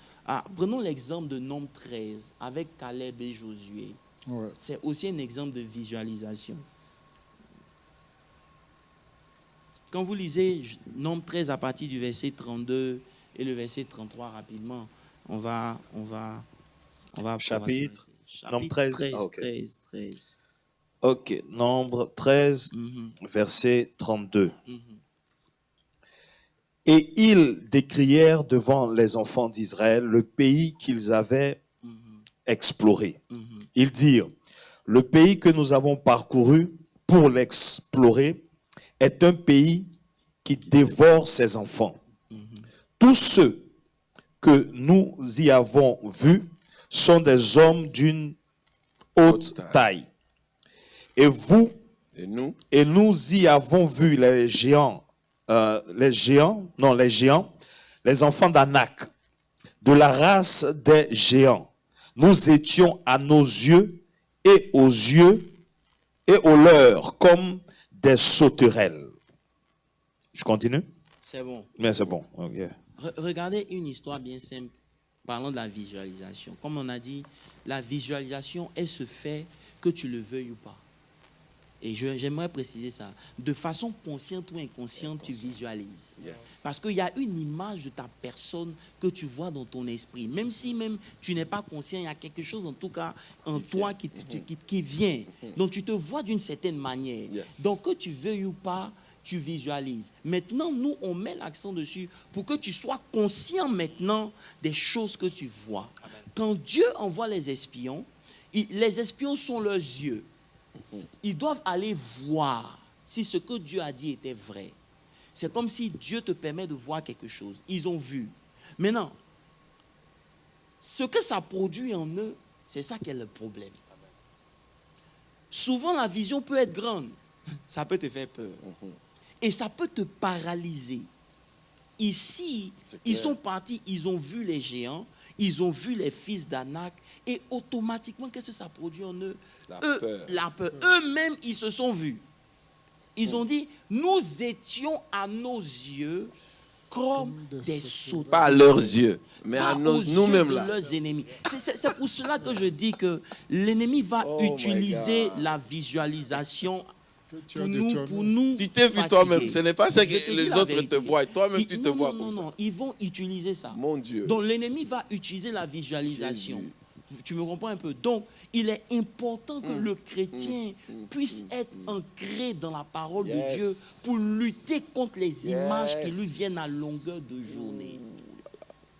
Prenons l'exemple de Nombre 13 avec Caleb et Josué. Ouais. C'est aussi un exemple de visualisation. Quand vous lisez Nombre 13 à partir du verset 32 et le verset 33 rapidement, on va Chapitre, Nombre 13. 13. Ah, ok. 13. Ok, Nombre 13, verset 32. Et ils décrièrent devant les enfants d'Israël le pays qu'ils avaient exploré. Ils dirent, le pays que nous avons parcouru pour l'explorer est un pays qui dévore ses enfants. Tous ceux que nous y avons vus sont des hommes d'une haute taille. Et nous y avons vu les géants, les enfants d'Anak, de la race des géants. Nous étions à nos yeux et aux leurs comme des sauterelles. Je continue? C'est bon. Mais c'est bon. Okay. Regardez une histoire bien simple. Parlons de la visualisation. Comme on a dit, la visualisation, elle se fait que tu le veuilles ou pas. Et j'aimerais préciser ça. De façon consciente ou inconsciente, tu visualises. Yes. Parce qu'il y a une image de ta personne que tu vois dans ton esprit. Même si tu n'es pas conscient, il y a quelque chose en tout cas en toi qui vient. Donc tu te vois d'une certaine manière. Yes. Donc que tu veuilles ou pas, tu visualises. Maintenant, nous, on met l'accent dessus pour que tu sois conscient maintenant des choses que tu vois. Amen. Quand Dieu envoie les espions sont leurs yeux. Ils doivent aller voir si ce que Dieu a dit était vrai. C'est comme si Dieu te permet de voir quelque chose. Ils ont vu. Maintenant, ce que ça produit en eux, c'est ça qui est le problème. Souvent, la vision peut être grande. Ça peut te faire peur. Et ça peut te paralyser. Ici, ils sont partis, ils ont vu les géants, ils ont vu les fils d'Anak, et automatiquement, qu'est-ce que ça produit en eux? La peur. Eux-mêmes, ils se sont vus. Ils ont dit, nous étions à nos yeux comme des sauterelles. Pas à leurs yeux, mais Pas à aux nous-mêmes yeux là. de leurs ennemis. C'est pour cela que je dis que l'ennemi va utiliser la visualisation pour nous Tu t'es vu fatiguer. toi-même, ce n'est pas ce Je te que dis les la autres vérité. te voient, toi-même tu te vois comme ça. Non, ils vont utiliser ça. Mon Dieu. Donc l'ennemi va utiliser la visualisation Jésus. Tu me comprends un peu? Donc, il est important que le chrétien puisse être ancré dans la parole de Dieu pour lutter contre les images qui lui viennent à longueur de journée.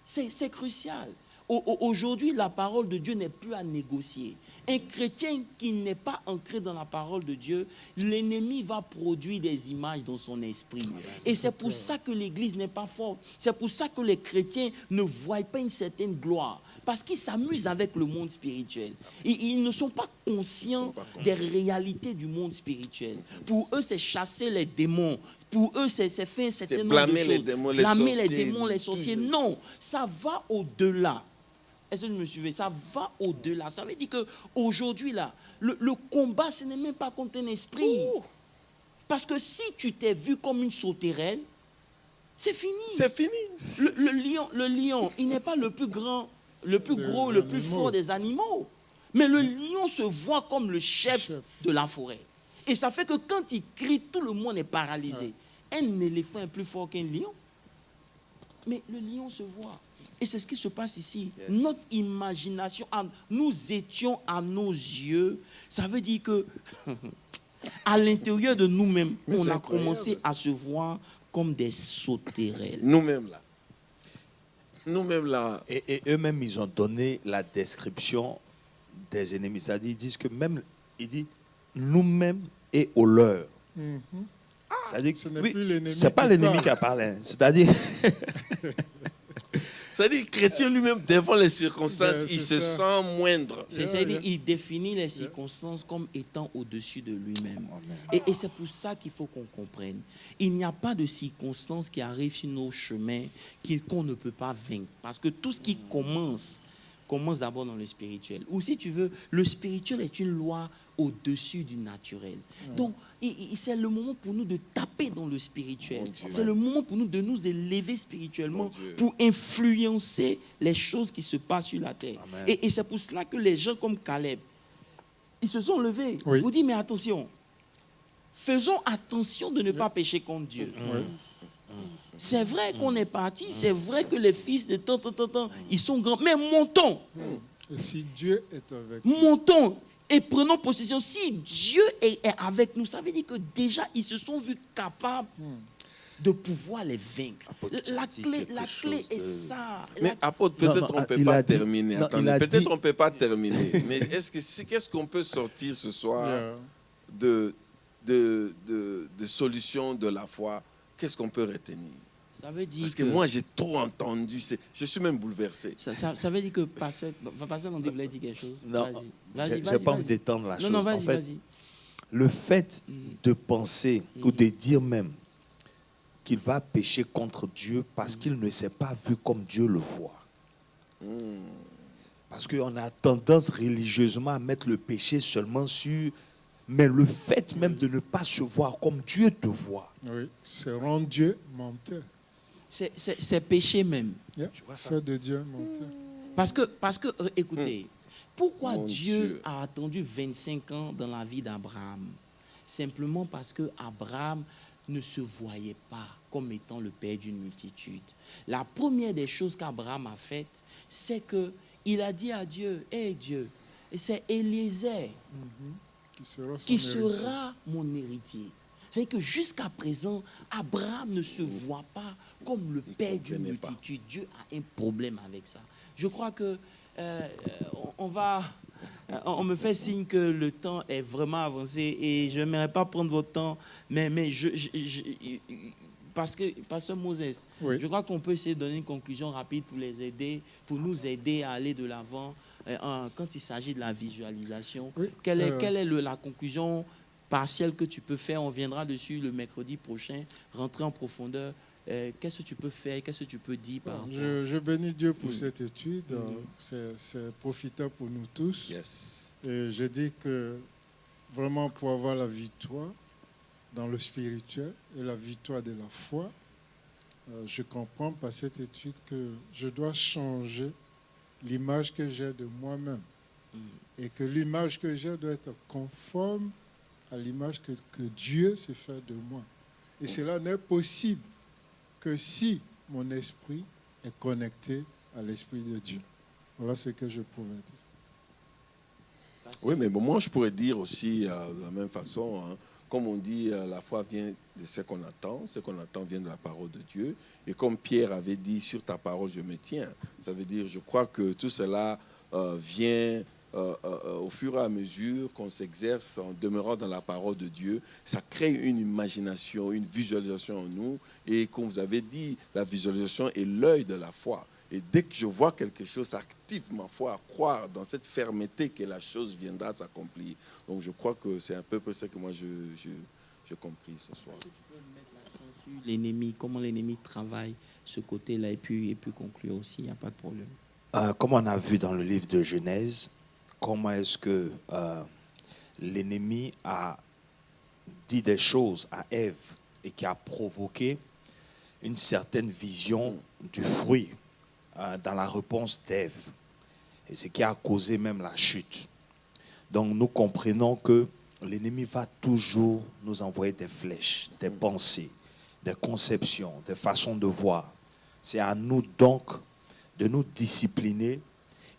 C'est crucial. Aujourd'hui, la parole de Dieu n'est plus à négocier. Un chrétien qui n'est pas ancré dans la parole de Dieu, l'ennemi va produire des images dans son esprit. Et c'est pour ça que l'Église n'est pas forte. C'est pour ça que les chrétiens ne voient pas une certaine gloire. Parce qu'ils s'amusent avec le monde spirituel. Ils ne sont pas conscients des réalités du monde spirituel. Pour eux, c'est chasser les démons. Pour eux, c'est faire un certain nombre de choses. Blâmer les démons, les sorciers. Non, ça va au-delà. Est-ce que vous me suivez? Ça va au-delà. Ça veut dire qu'aujourd'hui, là, le combat, ce n'est même pas contre un esprit. Parce que si tu t'es vu comme une sauterelle, c'est fini. C'est fini. Le lion, il n'est pas le plus grand, le plus gros, le plus fort des animaux. Mais le lion se voit comme le chef de la forêt. Et ça fait que quand il crie, tout le monde est paralysé. Un éléphant est plus fort qu'un lion. Mais le lion se voit. Et c'est ce qui se passe ici. Notre imagination, nous étions à nos yeux. Ça veut dire que à l'intérieur de nous-mêmes, on a commencé à se voir comme des sauterelles. Nous-mêmes là. Et eux-mêmes, ils ont donné la description des ennemis. C'est-à-dire, ils disent que même, il dit, nous-mêmes et au leur. C'est-à-dire que ce n'est plus l'ennemi. C'est pas l'ennemi qui a parlé. C'est-à-dire. C'est-à-dire, le chrétien lui-même, devant les circonstances, il se sent moindre. C'est-à-dire, il définit les circonstances comme étant au-dessus de lui-même. Et c'est pour ça qu'il faut qu'on comprenne. Il n'y a pas de circonstances qui arrivent sur nos chemins qu'on ne peut pas vaincre. Parce que tout ce qui commence d'abord dans le spirituel. Ou si tu veux, le spirituel est une loi au-dessus du naturel. Donc, c'est le moment pour nous de taper dans le spirituel. C'est le moment pour nous de nous élever spirituellement pour influencer les choses qui se passent sur la terre. Et c'est pour cela que les gens comme Caleb, ils se sont levés pour dire, mais attention, faisons attention de ne pas pécher contre Dieu. C'est vrai qu'on est parti, c'est vrai que les fils de tant, ils sont grands, mais montons. Et si Dieu est avec nous, montons et prenons possession. Si Dieu est avec nous, ça veut dire que déjà, ils se sont vus capables de pouvoir les vaincre. La clé est ça. Mais apôtre, peut-être on ne peut pas terminer. Peut-être on ne peut pas terminer. Mais qu'est-ce qu'on peut sortir ce soir de solutions de la foi? Qu'est-ce qu'on peut retenir? Ça veut dire parce que moi, j'ai trop entendu. Je suis même bouleversé. Ça veut dire que Pasteur Nandi voulait dire quelque chose. Non, je n'ai pas envie d'étendre la chose. Non, vas-y, en fait, le fait de penser ou de dire même qu'il va pécher contre Dieu parce qu'il ne s'est pas vu comme Dieu le voit. Parce qu'on a tendance religieusement à mettre le péché seulement sur... Mais le fait même de ne pas se voir comme Dieu te voit. Oui, c'est rendre Dieu menteur. C'est péché même. Tu vois ça? Faire de Dieu menteur. Parce que écoutez, pourquoi Dieu a attendu 25 ans dans la vie d'Abraham? Simplement parce que Abraham ne se voyait pas comme étant le père d'une multitude. La première des choses qu'Abraham a faites, c'est qu'il a dit à Dieu, « Hé Dieu, c'est Eliezer qui sera mon héritier. » C'est que jusqu'à présent, Abraham ne se voit pas comme le père d'une multitude. Dieu a un problème avec ça. Je crois que on me fait signe que le temps est vraiment avancé et je n'aimerais pas prendre votre temps, mais parce que, Pasteur Moses, je crois qu'on peut essayer de donner une conclusion rapide pour nous aider à aller de l'avant quand il s'agit de la visualisation. Quelle est la conclusion partielle que tu peux faire? On viendra dessus le mercredi prochain, rentrer en profondeur. Qu'est-ce que tu peux faire? Qu'est-ce que tu peux dire par rapport? Je bénis Dieu pour cette étude. C'est profitant pour nous tous. Et je dis que vraiment pour avoir la victoire dans le spirituel et la victoire de la foi, je comprends par cette étude que je dois changer l'image que j'ai de moi-même. Et que l'image que j'ai doit être conforme à l'image que Dieu s'est fait de moi. Et cela n'est possible que si mon esprit est connecté à l'Esprit de Dieu. Voilà ce que je pouvais dire. passer. Oui, mais bon, moi, je pourrais dire aussi de la même façon, hein, comme on dit, la foi vient de ce qu'on attend vient de la parole de Dieu. Et comme Pierre avait dit, sur ta parole, je me tiens. Ça veut dire, je crois que tout cela vient au fur et à mesure qu'on s'exerce en demeurant dans la parole de Dieu. Ça crée une imagination, une visualisation en nous. Et comme vous avez dit, la visualisation est l'œil de la foi. Et dès que je vois quelque chose, ça active ma foi à croire dans cette fermeté que la chose viendra s'accomplir. Donc je crois que c'est un peu ça que moi j'ai compris ce soir. Est-ce que tu peux mettre l'accent sur l'ennemi, comment l'ennemi travaille ce côté-là et puis conclure aussi, il n'y a pas de problème. Comme on a vu dans le livre de Genèse, comment est-ce que l'ennemi a dit des choses à Ève et qui a provoqué une certaine vision du fruit dans la réponse d'Ève. Et ce qui a causé même la chute. Donc nous comprenons que l'ennemi va toujours nous envoyer des flèches, des pensées, des conceptions, des façons de voir. C'est à nous donc de nous discipliner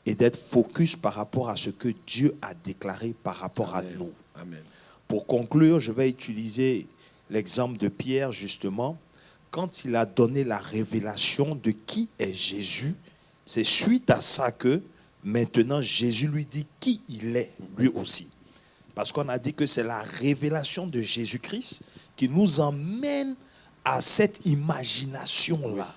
et d'être focus par rapport à ce que Dieu a déclaré par rapport Amen. à nous. Amen. Pour conclure, je vais utiliser l'exemple de Pierre justement. Quand il a donné la révélation de qui est Jésus, c'est suite à ça que maintenant Jésus lui dit qui il est lui aussi. Parce qu'on a dit que c'est la révélation de Jésus-Christ qui nous emmène à cette imagination-là.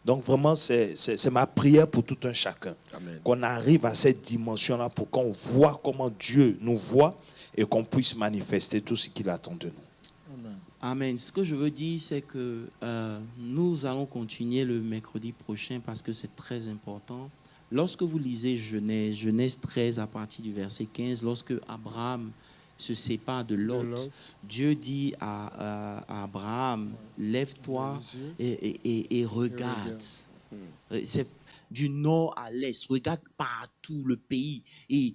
Donc vraiment, c'est ma prière pour tout un chacun. Amen. Qu'on arrive à cette dimension-là pour qu'on voit comment Dieu nous voit et qu'on puisse manifester tout ce qu'il attend de nous. Amen. Ce que je veux dire, c'est que nous allons continuer le mercredi prochain parce que c'est très important. Lorsque vous lisez Genèse 13 à partir du verset 15, lorsque Abraham se sépare de Lot, Dieu dit à Abraham, lève-toi et regarde. C'est du nord à l'est, regarde partout le pays. Et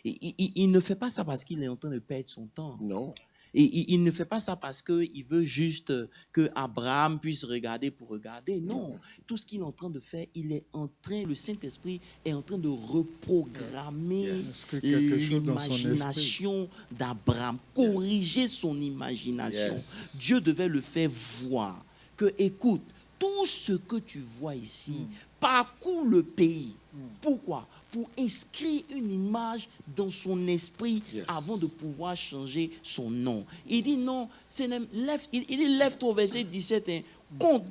il ne fait pas ça parce qu'il est en train de perdre son temps. Non. Et il ne fait pas ça parce qu'il veut juste que Abraham puisse regarder pour regarder. Non, tout ce qu'il est en train de faire, le Saint-Esprit est en train de reprogrammer l'imagination d'Abraham, corriger son imagination. Yes. Dieu devait le faire voir que, écoute, tout ce que tu vois ici parcourt le pays. Pourquoi? Pour inscrire une image dans son esprit avant de pouvoir changer son nom. Il dit non, lève-toi au verset 17, hein, compte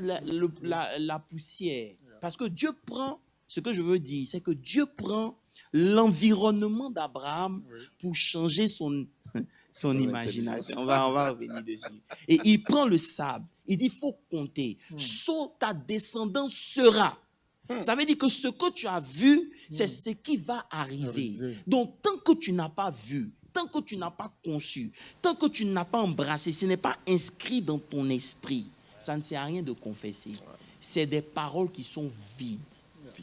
la poussière. Parce que Dieu prend, ce que je veux dire, c'est que Dieu prend l'environnement d'Abraham pour changer son imagination. On va revenir dessus. Et il prend le sable. Il dit, il faut compter. Ta descendance sera. Ça veut dire que ce que tu as vu, c'est ce qui va arriver. Donc, tant que tu n'as pas vu, tant que tu n'as pas conçu, tant que tu n'as pas embrassé, ce n'est pas inscrit dans ton esprit, ça ne sert à rien de confesser. C'est des paroles qui sont vides.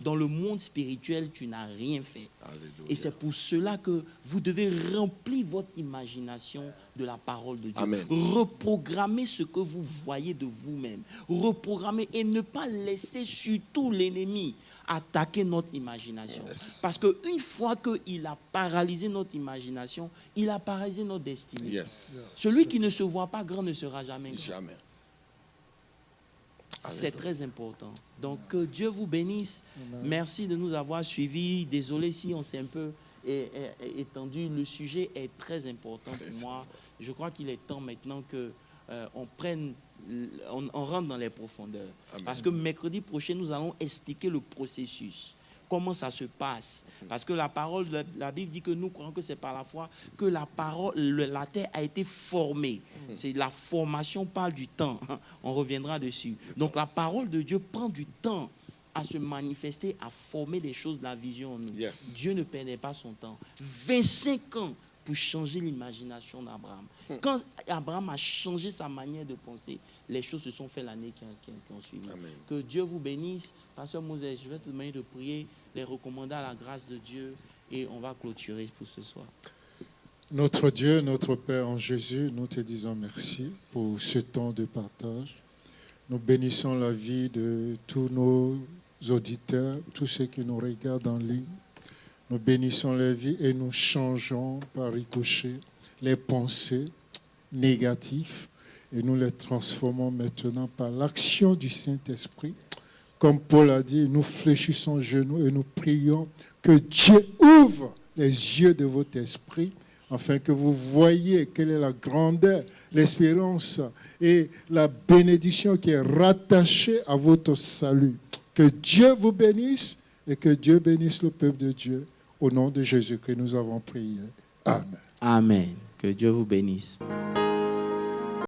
Dans le monde spirituel, tu n'as rien fait. Alléluia. Et c'est pour cela que vous devez remplir votre imagination de la parole de Dieu. Amen. Reprogrammer ce que vous voyez de vous-même. Reprogrammer et ne pas laisser surtout l'ennemi attaquer notre imagination. Yes. Parce qu'une fois qu'il a paralysé notre imagination, il a paralysé notre destinée. Yes. Celui qui ne se voit pas grand ne sera jamais grand. Jamais. C'est très important. Donc, que Dieu vous bénisse. Merci de nous avoir suivis. Désolé si on s'est un peu étendu. Le sujet est très important pour moi. Je crois qu'il est temps maintenant que on rentre dans les profondeurs. Amen. Parce que mercredi prochain, nous allons expliquer le processus. Comment ça se passe. Parce que la parole, la Bible dit que nous croyons que c'est par la foi que la terre a été formée. C'est la formation parle du temps. On reviendra dessus. Donc la parole de Dieu prend du temps à se manifester, à former des choses de la vision en nous. Yes. Dieu ne perdait pas son temps. 25 ans pour changer l'imagination d'Abraham. Quand Abraham a changé sa manière de penser, les choses se sont faites l'année qui ont suivi. Amen. Que Dieu vous bénisse. Pasteur Moses, je vais te demander de prier, les recommander à la grâce de Dieu et on va clôturer pour ce soir. Notre Dieu, notre Père en Jésus, nous te disons merci pour ce temps de partage. Nous bénissons la vie de tous nos auditeurs, tous ceux qui nous regardent en ligne. Nous bénissons les vies et nous changeons par ricochet les pensées négatives et nous les transformons maintenant par l'action du Saint-Esprit. Comme Paul a dit, nous fléchissons genoux et nous prions que Dieu ouvre les yeux de votre esprit afin que vous voyiez quelle est la grandeur, l'espérance et la bénédiction qui est rattachée à votre salut. Que Dieu vous bénisse et que Dieu bénisse le peuple de Dieu. Au nom de Jésus-Christ, nous avons prié. Amen. Amen. Que Dieu vous bénisse.